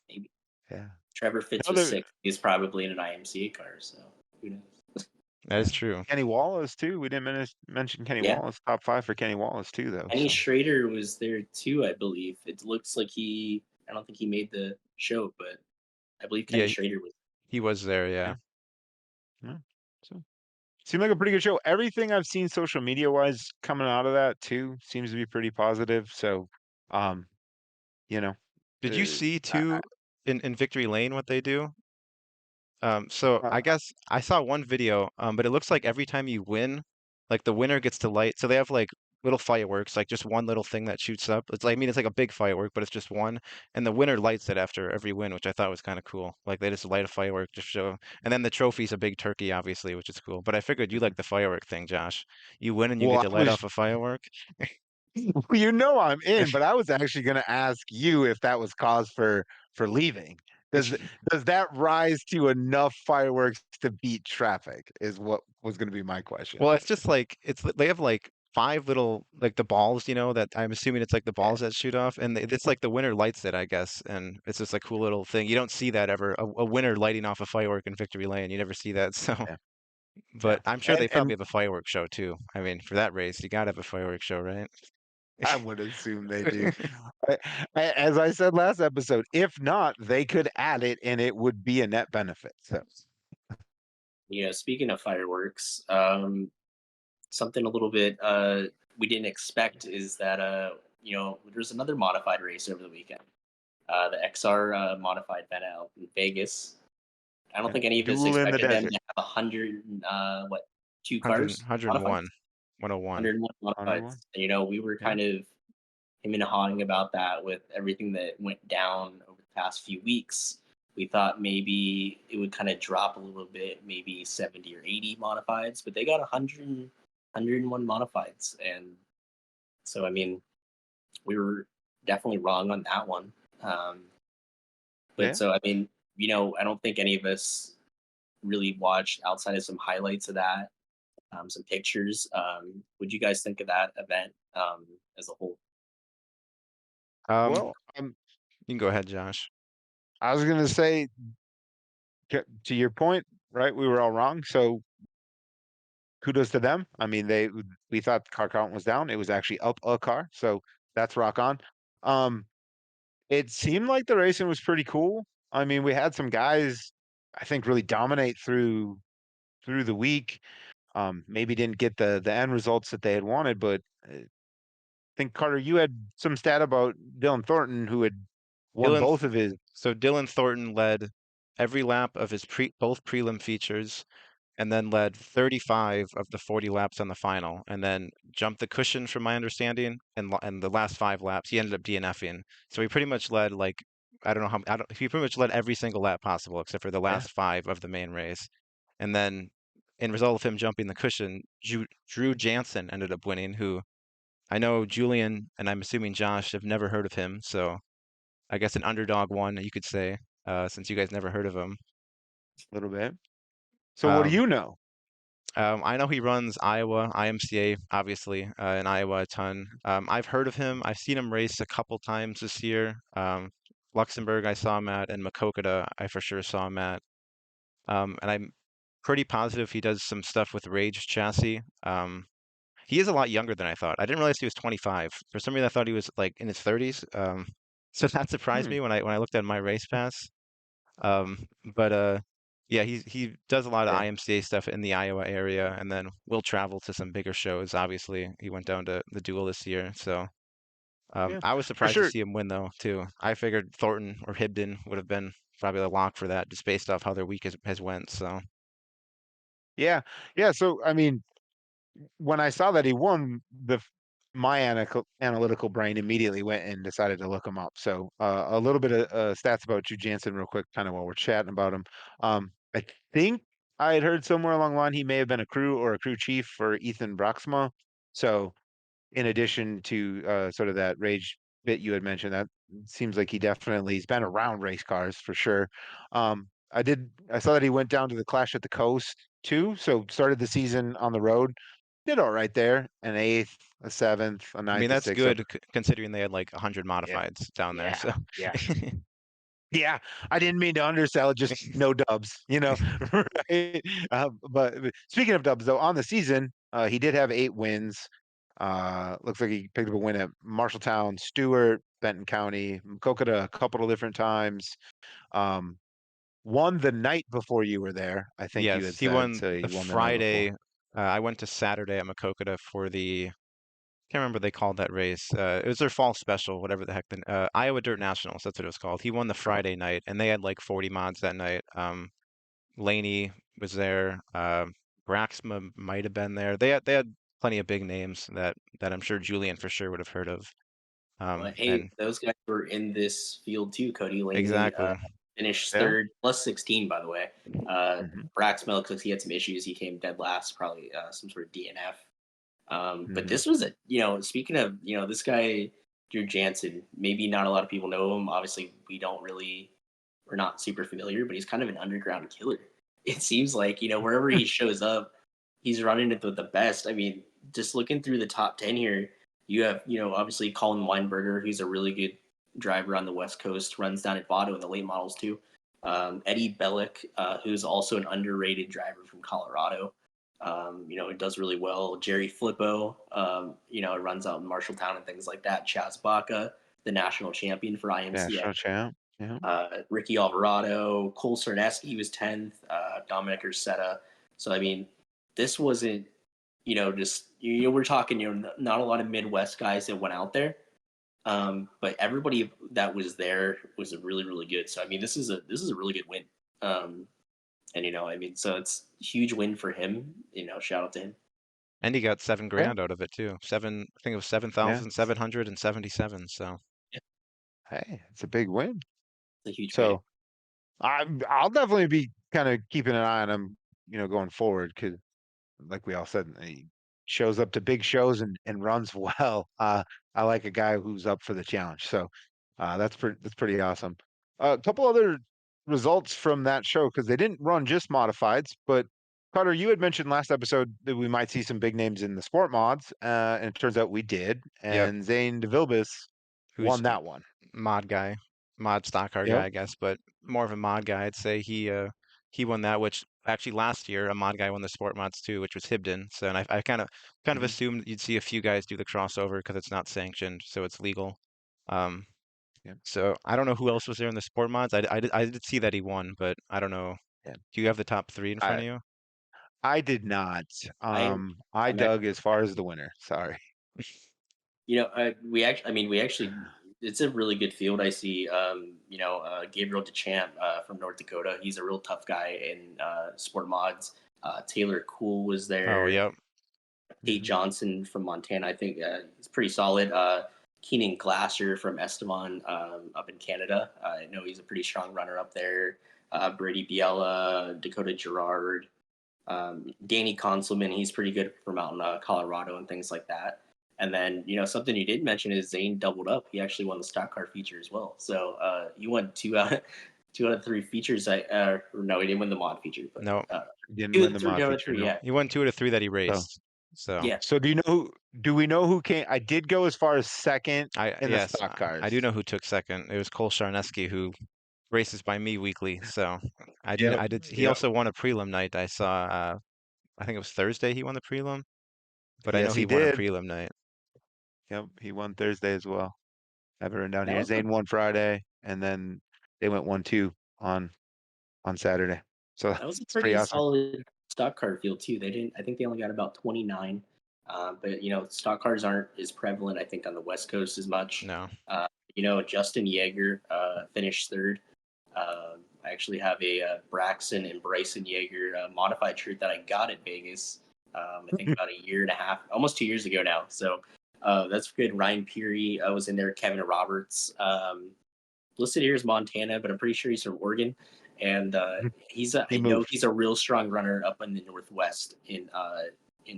Maybe Yeah. Trevor Fitz was Another 6. He's probably in an IMCA car, so who knows? that is yeah. true. Kenny Wallace too. We didn't mention Kenny Yeah. Wallace. Top 5 for Kenny Wallace too, though. Kenny So Schrader was there too, I believe. It looks like I don't think he made the show, but I believe Yeah, Kenny Schrader was. he was there. yeah. Yeah. Yeah. So seemed like a pretty good show. Everything I've seen social media wise coming out of that too seems to be pretty positive. So, um, you know, Did you uh, see I, too in Victory Lane what they do? So I, I guess I saw one video, but it looks like every time you win, like the winner gets to light. So they have like little fireworks, like just one little thing that shoots up. It's like, I mean, it's like a big firework, but it's just one, and the winner lights it after every win, which I thought was kind of cool. Like they just light a firework to show, and then the trophy's a big turkey, obviously, which is cool. But I figured you like the firework thing, Josh. You win and you get well, to I light was, off a firework. well, I'm in, but I was actually going to ask you if that was cause for leaving. Does does that rise to enough fireworks to beat traffic? Is what was going to be my question. Well, it's just like they have like five little like the balls, that I'm assuming it's like the Yeah, balls that shoot off, and it's like the winner lights it, I guess, and it's just a cool little thing. You don't see that ever, a winner lighting off a firework in Victory Lane. You never see that. So, yeah, yeah. but I'm sure they And probably have a fireworks show too. I mean, for that race, you gotta have a fireworks show, right? I would assume they do. I, as I said last episode, if not, they could add it and it would be a net benefit. So, Speaking of fireworks, something a little bit we didn't expect is that there's another modified race over the weekend. The XR modified event out in Vegas. I don't yeah. think any of us Duel in the expected them to desert. have 2 100, cars modified, 101, 101. 101 modified. 101. And, we were Yeah. kind of him and hawing about that with everything that went down over the past few weeks. We thought maybe it would kind of drop a little bit, maybe 70 or 80 modifieds, but they got 101 modifieds. And so, I mean, we were definitely wrong on that one. But Yeah. so, I mean, I don't think any of us really watched outside of some highlights of that, some pictures. What do you guys think of that event as a whole? Um, Well, you can go ahead, Josh. I was going to say to your point, right? We were all wrong. So kudos to them. I mean, we thought the car count was down. It was actually up a car. So that's rock on. Um, it seemed like the racing was pretty cool. I mean, we had some guys, I think, really dominate through the week. Maybe didn't get the end results that they had wanted, but I think Carter, you had some stat about Dylan Thornton who had won Dylan, both of his. so Dylan Thornton led every lap of his both prelim features, and then led 35 of the 40 laps on the final, and then jumped the cushion, from my understanding, and the last 5 laps he ended up DNFing. So he pretty much led I don't know he pretty much led every single lap possible except for the Yeah, last 5 of the main race. And then, in result of him jumping the cushion, Drew Jansen ended up winning, who I know Julian and I'm assuming Josh have never heard of him. So I guess an underdog one, you could say, since you guys never heard of him. A little bit. So what do Um, you know? I know he runs Iowa, IMCA, obviously, in Iowa a ton. I've heard of him. I've seen him race a couple times this year. Luxembourg, I saw him at, and Makokata, I for sure saw him at. And I'm pretty positive he does some stuff with Rage chassis. He is a lot younger than I thought. I didn't realize he was 25. For some reason, I thought he was like in his 30s. So that surprised Hmm. me when I looked at my race pass. But yeah, he does a lot of Yeah. IMCA stuff in the Iowa area, and then will travel to some bigger shows. Obviously, he went down to the Duel this year, so Yeah. I was For surprised to sure. see him win though too. I figured Thornton or Hibden would have been probably the lock for that, just based off how their week has went. So Yeah. Yeah. So I mean, when I saw that he won, my analytical brain immediately went and decided to look him up. So a little bit of stats about Drew Jansen real quick, kind of while we're chatting about him. I think I had heard somewhere along the line he may have been a crew or a crew chief for Ethan Broxma. So in addition to sort of that rage bit you had mentioned, that seems like he's been around race cars for sure. I saw that he went down to the Clash at the Coast too, so started the season on the road, did all right there, an eighth, a seventh, a I mean ninth, a that's sixth. So good considering they had like 100 yeah, modifieds down there. yeah, So yeah. Yeah, I didn't mean to undersell it, just no dubs, right? But speaking of dubs, though, on the season, he did have 8 wins. Looks like he picked up a win at Marshalltown, Stewart, Benton County, Kokota a couple of different times. Um, won the night before you were there, I think you yes, had he said. won So the he won the night before. Friday. I went to Saturday at Makokata for the can't remember what they called that race. It was their fall special, whatever the heck. The Iowa Dirt Nationals, that's what it was called. He won the Oh, Friday night, and they had like 40 mods that night. Laney was there. Braxma might have been there. They had plenty of big names that I'm sure Julian for sure would have heard of. Hey, And those guys were in this field too. Cody Laney exactly. finished yeah. third, plus 16, by the way. Hmm. Brax Milk, because he had some issues, he came dead last, probably some sort of DNF. But Hmm. this was speaking of, this guy, Drew Jansen, maybe not a lot of people know him. Obviously, we're not super familiar, but he's kind of an underground killer. It seems like, wherever he shows up, he's running it with the best. I mean, just looking through the top 10 here, you have, obviously Colin Weinberger, who's a really good driver on the West Coast, runs down at Vado in the late models too. Eddie Bellick, who's also an underrated driver from Colorado. It does really well. Jerry Flippo, it runs out in Marshalltown and things like that. Chaz Baca, the national champion for IMCA. National champ. Yeah. Ricky Alvarado, Cole Cerneski was 10th, Dominic Ursetta. So, I mean, this wasn't, we're talking, not a lot of Midwest guys that went out there. But everybody that was there was really, really good. So, I mean, this is a really good win. And, so it's a huge win for him, shout out to him. And he got 7 Yeah. grand out of it too. I think it was Yeah. 7,777. So Yeah, Hey, it's a big win. it's a huge payday. So I'll definitely be kind of keeping an eye on him, going forward, because like we all said, he shows up to big shows and runs well. I like a guy who's up for the challenge. So that's pretty awesome. A couple other results from that show, because they didn't run just modifieds, but Carter, you had mentioned last episode that we might see some big names in the sport mods, and it turns out we did. yep, And Zane DeVilbiss who's won that one. mod guy, mod stock car Yep. guy, I guess, but more of a mod guy. I'd say he won that, which actually last year a mod guy won the sport mods too, which was Hibden. So and I kind of Mhm. assumed you'd see a few guys do the crossover because it's not sanctioned, so it's legal. Um, Yep. so I don't know who else was there in the sport mods. I did see that he won, but I don't know. Yeah. Do you have the top three in front I of you? I did not. I I I'm actually, dug as far as the winner. Sorry. we actually, it's a really good field. I see, Gabriel DeChamp from North Dakota. He's a real tough guy in sport mods. Taylor Cool was Oh, there. yep. Pete Mhm. Johnson from Montana, I think is pretty solid. Keenan Glasser from Estevan up in Canada. I know he's a pretty strong runner up there. Brady Biella, Dakota Gerard. Danny Consulman, he's pretty good from out in Colorado and things like that. And then, something you did mention is Zane doubled up. He actually won the stock car feature as well. So he won two out of three features. No, he didn't win the mod feature. But, No, Didn't win the mod feature. No. Yeah. he won 2 out of 3 that he So, raced. So Yeah. so do we know who came? I did go as far as second in the stock cars. I do know who took second. It was Cole Sharneski, who races by me weekly. So I did. He also won a prelim night. I saw. I think it was Thursday he won the prelim, but I know Yes, he he won a did. prelim night. Yep, he won Thursday as well. I have it written down That here. was Zane won Friday, and then they went 1-2 on Saturday. So That was a it's pretty pretty awesome. solid stock car field too. I think they only got about 29. But stock cars aren't as prevalent, I think, on the West Coast as much. No. Justin Yeager finished third. I actually have a Braxton and Bryson Yeager modified shirt that I got at Vegas. I think about a year and a half, almost 2 years ago now. So that's good. Ryan Peary was in there. Kevin Roberts. Listed here as Montana, but I'm pretty sure he's from Oregon. And I know he's a real strong runner up in the Northwest in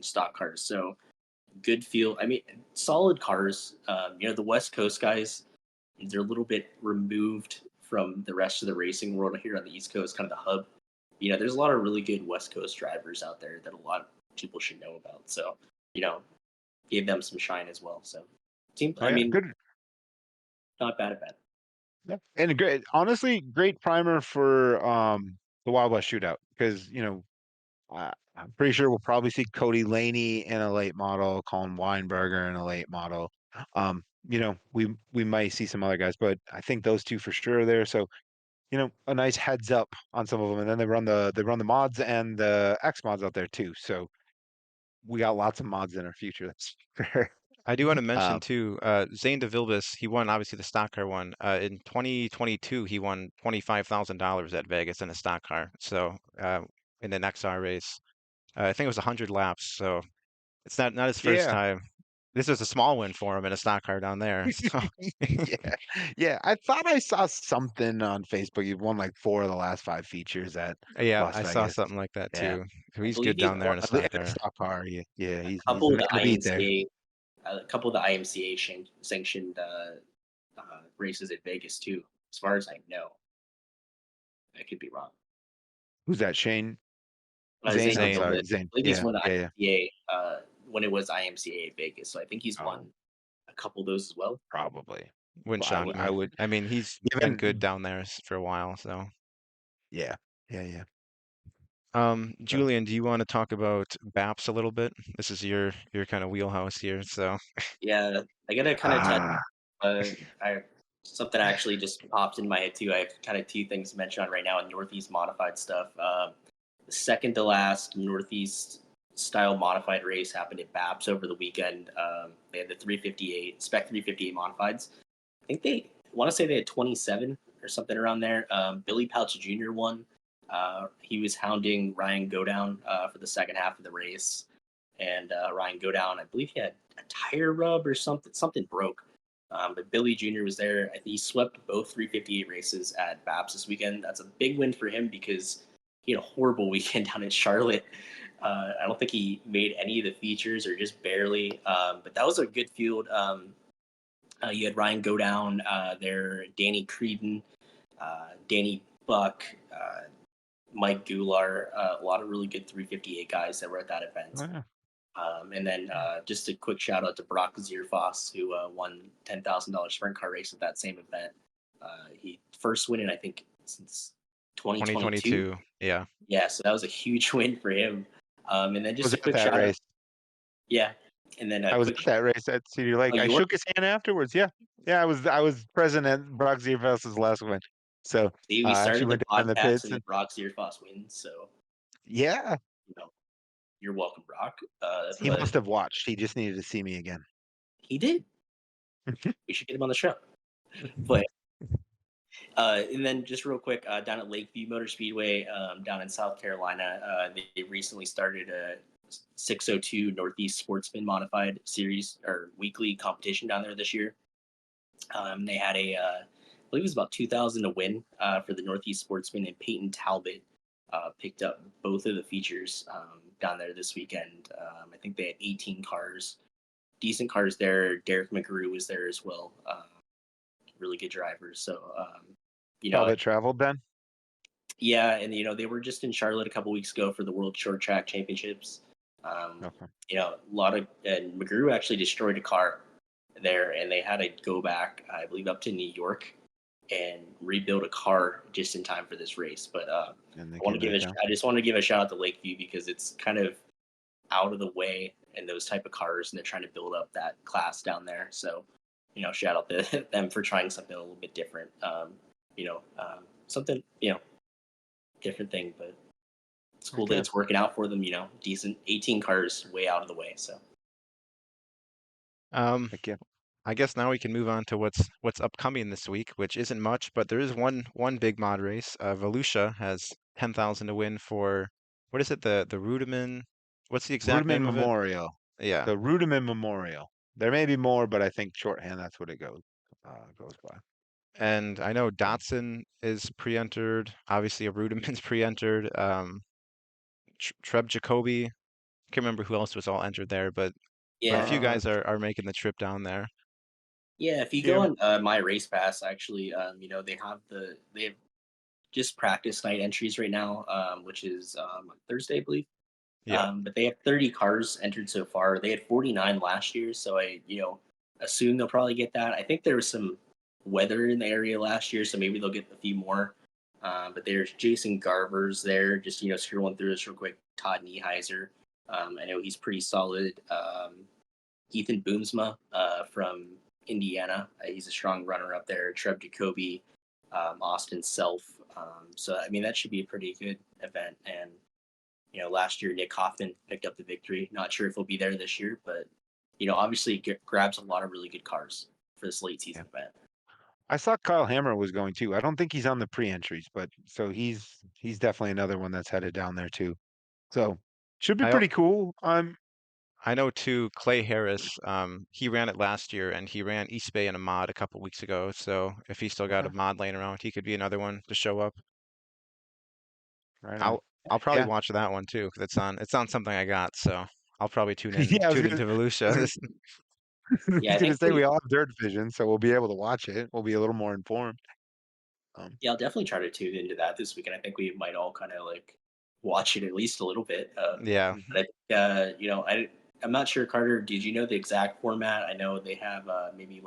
stock cars. So good field. I mean, solid cars. The West Coast guys, they're a little bit removed from the rest of the racing world here on the East Coast, kind of the hub. There's a lot of really good West Coast drivers out there that a lot of people should know about. So, gave them some shine as well. So, Good. Not bad at that. Yeah. And honestly, great primer for the Wild West Shootout because I'm pretty sure we'll probably see Cody Laney in a late model, Colin Weinberger in a late model. We might see some other guys, but I think those two for sure are there. So, a nice heads up on some of them, and then they run the mods and the X mods out there too. So we got lots of mods in our future. That's fair. I do want to mention too, Zane DeVilbiss, he won obviously the stock car one. In 2022, he won $25,000 at Vegas in a stock car. So in an XR race, I think it was 100 laps. So it's not his first time. This was a small win for him in a stock car down there. So. Yeah. I thought I saw something on Facebook. You've won like 4 of the last 5 features at Las Vegas. Saw something like that too. He's good down there in a stock car. Yeah, he's a couple of the IMCA sanctioned races at Vegas too, as far as I know. I could be wrong. Who's that? Shane? Zane. Zane. I believe he's won the IMCA when it was IMCA at Vegas. So I think he's won a couple of those as well. Probably. Wouldn't shock me. I would. I mean, he's been good down there for a while. So. Yeah. Julian, do you want to talk about BAPS a little bit? This is your kind of wheelhouse here. So. Yeah, I gotta kind of touch. Something actually just popped in my head too. I have kind of 2 things to mention on right now in Northeast modified stuff. The second to last Northeast style modified race happened at BAPS over the weekend. They had the 358 spec 358 modifieds. I think they want to say they had 27 or something around there. Billy Pouch Jr. won. He was hounding Ryan Godown for the second half of the race, and Ryan Godown, I believe he had a tire rub or something. Something broke. But Billy Jr. was there. I think he swept both 358 races at BAPS this weekend. That's a big win for him because he had a horrible weekend down in Charlotte. I don't think he made any of the features or just barely. But that was a good field. You had Ryan Godown there, Danny Creedon, Danny Buck, Mike Goulart, a lot of really good 358 guys that were at that event. Oh, yeah. And then just a quick shout out to Brock Zierfoss, who won $10,000 sprint car race at that same event. He first win in, I think, since 2022. Yeah. Yeah, so that was a huge win for him. And then just a quick shout race. out. Yeah. And then I was at that race at Cedar Lake. I shook his hand afterwards. Yeah. I was present at Brock Zierfoss's last win. So we started the podcast and Brock Zierfoss wins. So yeah. You're welcome, Brock. He must have watched. He just needed to see me again. He did. We should get him on the show. But and then just real quick, down at Lakeview Motor Speedway, down in South Carolina, they recently started a 602 Northeast Sportsman Modified Series or weekly competition down there this year. They had I believe it was about 2,000 to win for the Northeast Sportsman, and Peyton Talbot picked up both of the features down there this weekend. I think they had 18 cars, decent cars there. Derek McGrew was there as well. Really good drivers. So, All that traveled then? yeah, and they were just in Charlotte a couple weeks ago for the World Short Track Championships. Okay. A lot of and McGrew actually destroyed a car there, and they had to go back, I believe, up to New York and rebuild a car just in time for this race. But I just want to give a shout out to Lakeview because it's kind of out of the way in those type of cars, and they're trying to build up that class down there. So, shout out to them for trying something a little bit different. Something different thing, but it's cool that it's working out for them. Decent 18 cars way out of the way. So, I guess now we can move on to what's upcoming this week, which isn't much, but there is one big mod race. Volusia has 10,000 to win for what is it? The Reutimann. What's the exact name of it? Memorial. Yeah, The Reutimann Memorial. There may be more, but I think shorthand that's what it goes by. and I know Dotson is pre-entered. Obviously, a Reutimann's pre-entered. Treb Jacoby. Can't remember who else was all entered there, but yeah, a few guys are making the trip down there. yeah. If you go on My Race Pass, actually, they have just practice night entries right now, which is Thursday, I believe. Yeah. But they have 30 cars entered so far. They had 49 last year, so I assume they'll probably get that. I think there was some weather in the area last year, so maybe they'll get a few more. But there's Jason Garver's there. Just scrolling through this real quick. Todd Nieheiser. I know he's pretty solid. Ethan Boomsma from Indiana. He's a strong runner up there. Treb Jacoby, Austin Self. So I mean that should be a pretty good event. And last year Nick Hoffman picked up the victory. Not sure if he'll be there this year, but obviously grabs a lot of really good cars for this late season event. I saw Kyle Hammer was going too. I don't think he's on the pre-entries, but so he's definitely another one that's headed down there too. So should be pretty cool. I know too, Clay Harris, he ran it last year and he ran East Bay in a mod a couple weeks ago. So if he still got a mod laying around, he could be another one to show up. Right. I'll probably watch that one too because it's on something I got. So I'll probably tune into Volusia. Yeah, I was gonna say we all have Dirt Vision, so we'll be able to watch it. We'll be a little more informed. Yeah, I'll definitely try to tune into that this weekend. I think we might all kind of watch it at least a little bit. Yeah. But I'm not sure, Carter. Did you know the exact format? I know they have maybe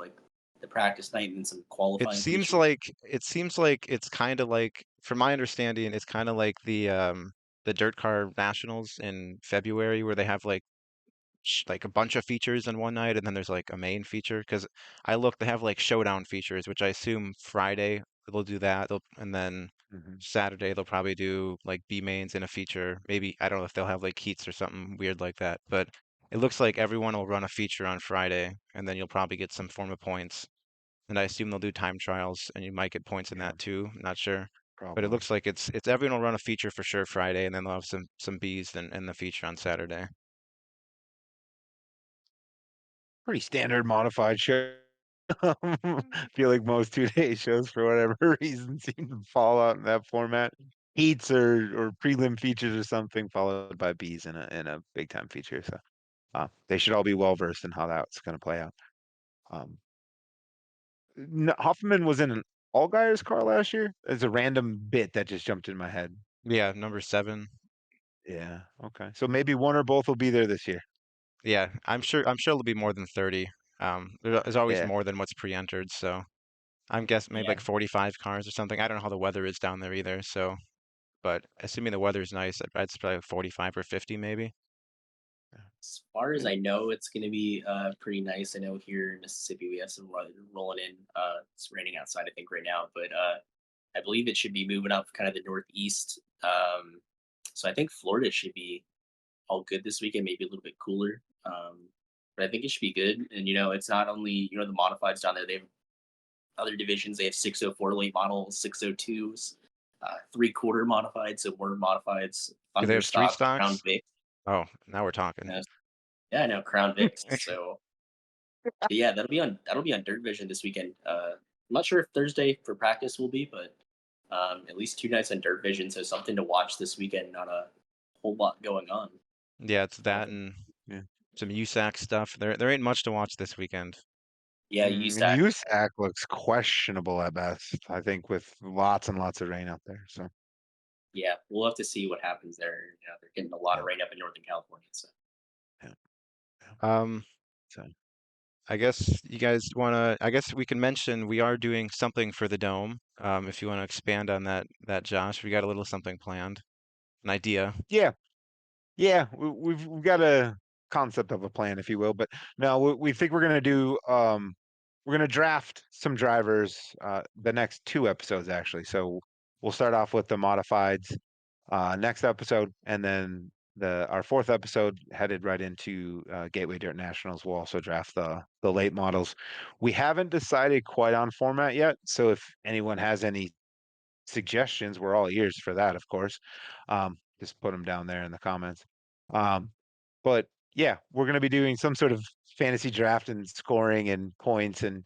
the practice night and then some qualifying. It seems like it's kind of like, from my understanding, it's kind of like the Dirt Car Nationals in February where they have like a bunch of features in one night and then there's like a main feature. Because they have like showdown features, which I assume Friday they'll do that, and then Saturday they'll probably do like B mains in a feature. Maybe I don't know if they'll have like heats or something weird like that, but it looks like everyone will run a feature on Friday, and then you'll probably get some form of points. And I assume they'll do time trials, and you might get points in that too. Not sure, but it looks like it's everyone will run a feature for sure Friday, and then they'll have some Bs in the feature on Saturday. Pretty standard modified show. Feel like most 2-day shows, for whatever reason, seem to fall out in that format. Heats or prelim features or something, followed by Bs in a big time feature. So they should all be well versed in how that's going to play out. Hoffman was in an Allgaier's car last year. It's a random bit that just jumped in my head. Yeah, number 7. Yeah. Okay. So maybe one or both will be there this year. Yeah, I'm sure it'll be more than 30. There's always more than what's pre-entered, so I'm guessing maybe like 45 cars or something. I don't know how the weather is down there either, so, but assuming the weather's nice, I'd say probably 45 or 50 maybe. As far as I know, it's going to be pretty nice. I know here in Mississippi we have some rolling in. It's raining outside, I think, right now, but I believe it should be moving up kind of the northeast. So I think Florida should be all good this weekend, maybe a little bit cooler. But I think it should be good. And it's not only the modifieds down there. They have other divisions. They have 604 late models, 602s, 3/4 modified, so more modifieds. Do they have street stocks? Crown Vic. Oh, now we're talking. Yeah, I know, Crown Vics. So yeah, that'll be on Dirt Vision this weekend. I'm not sure if Thursday for practice will be, but At least 2 nights on Dirt Vision, so something to watch this weekend. Not a whole lot going on. Yeah, it's that and Yeah. some USAC stuff. There ain't much to watch this weekend. Yeah, And USAC. USAC looks questionable at best, I think, with lots and lots of rain out there. So Yeah, we'll have to see what happens there. They're getting a lot yeah, of rain up in Northern California. So yeah, Um, so I guess you guys wanna. I guess we can mention we are doing something for the dome. If you want to expand on that Josh, we got a little something planned, an idea. yeah, yeah. We've got a concept of a plan, if you will, but no, we think we're gonna do we're gonna draft some drivers the next 2 episodes actually. So we'll start off with the modifieds next episode, and then our fourth episode headed right into Gateway Dirt Nationals. We'll also draft the late models. We haven't decided quite on format yet, so if anyone has any suggestions, we're all ears for that, of course. Just put them down there in the comments. But yeah, we're going to be doing some sort of fantasy draft and scoring and points, and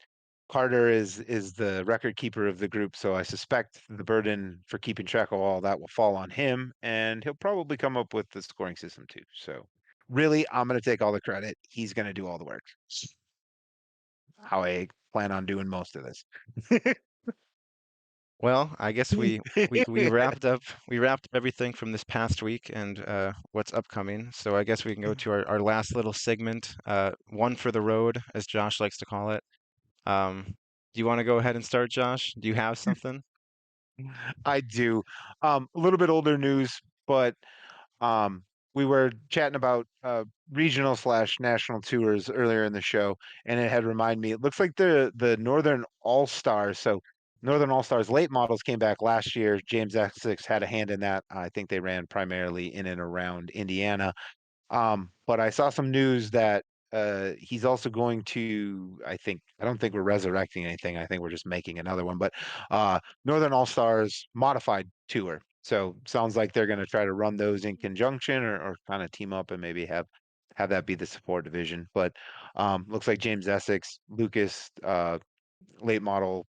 Carter is the record keeper of the group, so I suspect the burden for keeping track of all that will fall on him, and he'll probably come up with the scoring system too. So really, I'm going to take all the credit. He's going to do all the work. How I plan on doing most of this. Well, I guess we wrapped everything from this past week and what's upcoming. So I guess we can go to our last little segment, one for the road, as Josh likes to call it. Do you want to go ahead and start, Josh? Do you have something? I do. A little bit older news, but um, we were chatting about regional slash national tours earlier in the show, and it had reminded me. It looks like the Northern All Stars. So Northern All Stars late models came back last year. James Essex had a hand in that. I think they ran primarily in and around Indiana. But I saw some news that he's also going to, I don't think we're resurrecting anything. I think we're just making another one, but Northern All Stars modified tour. So sounds like they're going to try to run those in conjunction or kind of team up and maybe have that be the support division. But looks like James Essex, Lucas, late model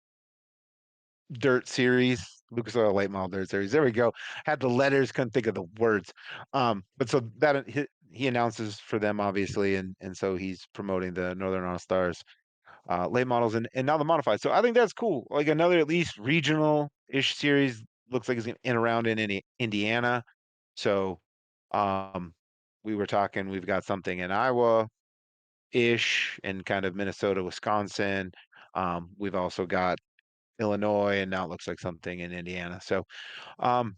dirt series, Lucas Oil late model dirt series. There we go. Had the letters, couldn't think of the words. But so that he announces for them obviously, and so he's promoting the Northern All Stars late models and now the modified. So I think that's cool. Like another at least regional ish series. Looks like it's in and around in Indiana. So we were talking. We've got something in Iowa ish and kind of Minnesota, Wisconsin. We've also got Illinois, and now it looks like something in Indiana. So um,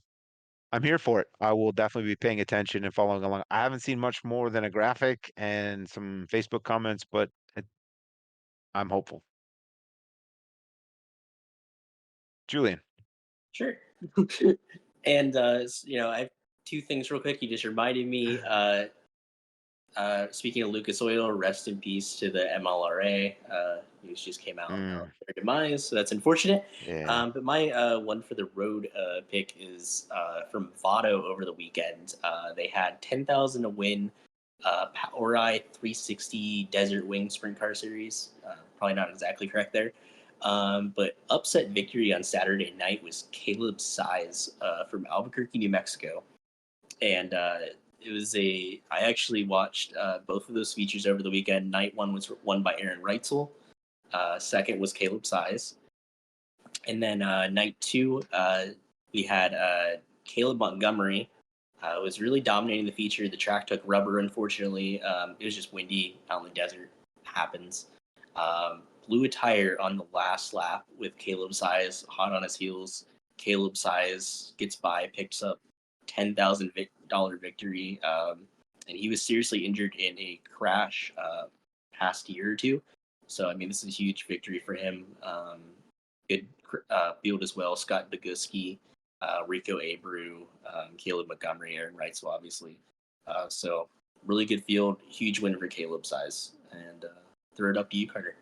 I'm here for it. I will definitely be paying attention and following along. I haven't seen much more than a graphic and some Facebook comments, but I'm hopeful. Julian. sure. And I have 2 things real quick. You just reminded me. Speaking of Lucas Oil, rest in peace to the MLRA. News just came out of their demise, so that's unfortunate. Yeah. But my one for the road pick is from Votto over the weekend. They had 10,000 to win PowerEye 360 Desert Wing Sprint Car Series. Probably not exactly correct there. But upset victory on Saturday night was Caleb Size from Albuquerque, New Mexico. And I actually watched both of those features over the weekend. Night one was won by Aaron Reutzel. Second was Caleb Size. And then night two, we had Caleb Montgomery. Was really dominating the feature. The track took rubber, unfortunately. It was just windy out in the desert. Happens. Blew a tire on the last lap with Caleb Size hot on his heels. Caleb Size gets by, picks up $10,000 victory, and he was seriously injured in a crash past year or two. So I mean, this is a huge victory for him. Good field as well. Scott Boguski, Rico Abreu, Caleb Montgomery, Aaron Reutzel, obviously. So really good field. Huge win for Caleb Size. And throw it up to you, Carter.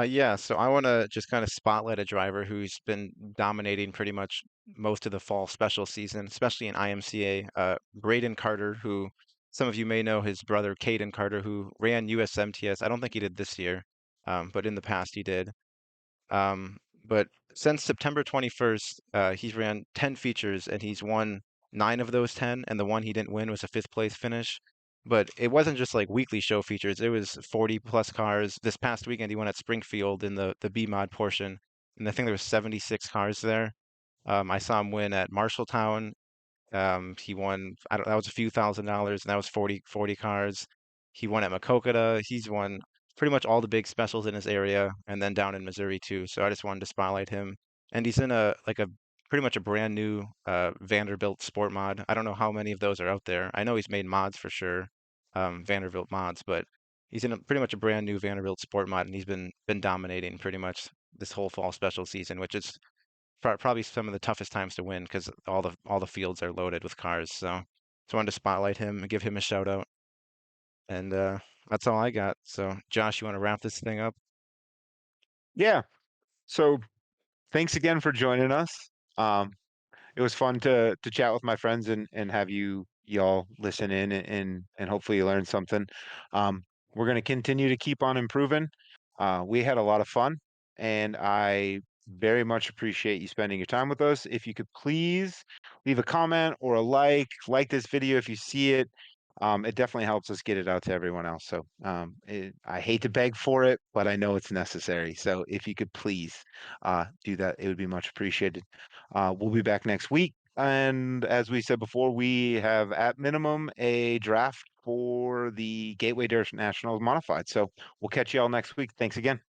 Yeah, so I want to just kind of spotlight a driver who's been dominating pretty much most of the fall special season, especially in IMCA. Braden Carter, who some of you may know his brother, Caden Carter, who ran USMTS. I don't think he did this year, but in the past he did. But since September 21st, he's ran 10 features and he's won 9 of those 10, and the one he didn't win was a 5th place finish. But it wasn't just like weekly show features. It was 40 plus cars. This past weekend, he won at Springfield in the B mod portion, and I think there was 76 cars there. I saw him win at Marshalltown. He won, I don't, that was a few $1,000s, and that was 40 cars. He won at Maquoketa. He's won pretty much all the big specials in his area, and then down in Missouri too. So I just wanted to spotlight him. And he's in a pretty much a brand new Vanderbilt sport mod. I don't know how many of those are out there. I know he's made mods for sure, Vanderbilt mods, but he's in pretty much a brand new Vanderbilt sport mod, and he's been dominating pretty much this whole fall special season, which is probably some of the toughest times to win because all the fields are loaded with cars. So just wanted to spotlight him and give him a shout out. And that's all I got. So Josh, you want to wrap this thing up? Yeah. So thanks again for joining us. It was fun to chat with my friends and have y'all listen in and hopefully you learn something. We're going to continue to keep on improving. We had a lot of fun, and I very much appreciate you spending your time with us. If you could please leave a comment or a like this video if you see it. It definitely helps us get it out to everyone else. So I hate to beg for it, but I know it's necessary. So if you could please do that, it would be much appreciated. We'll be back next week. And as we said before, we have at minimum a draft for the Gateway Dirt Nationals Modified. So we'll catch you all next week. Thanks again.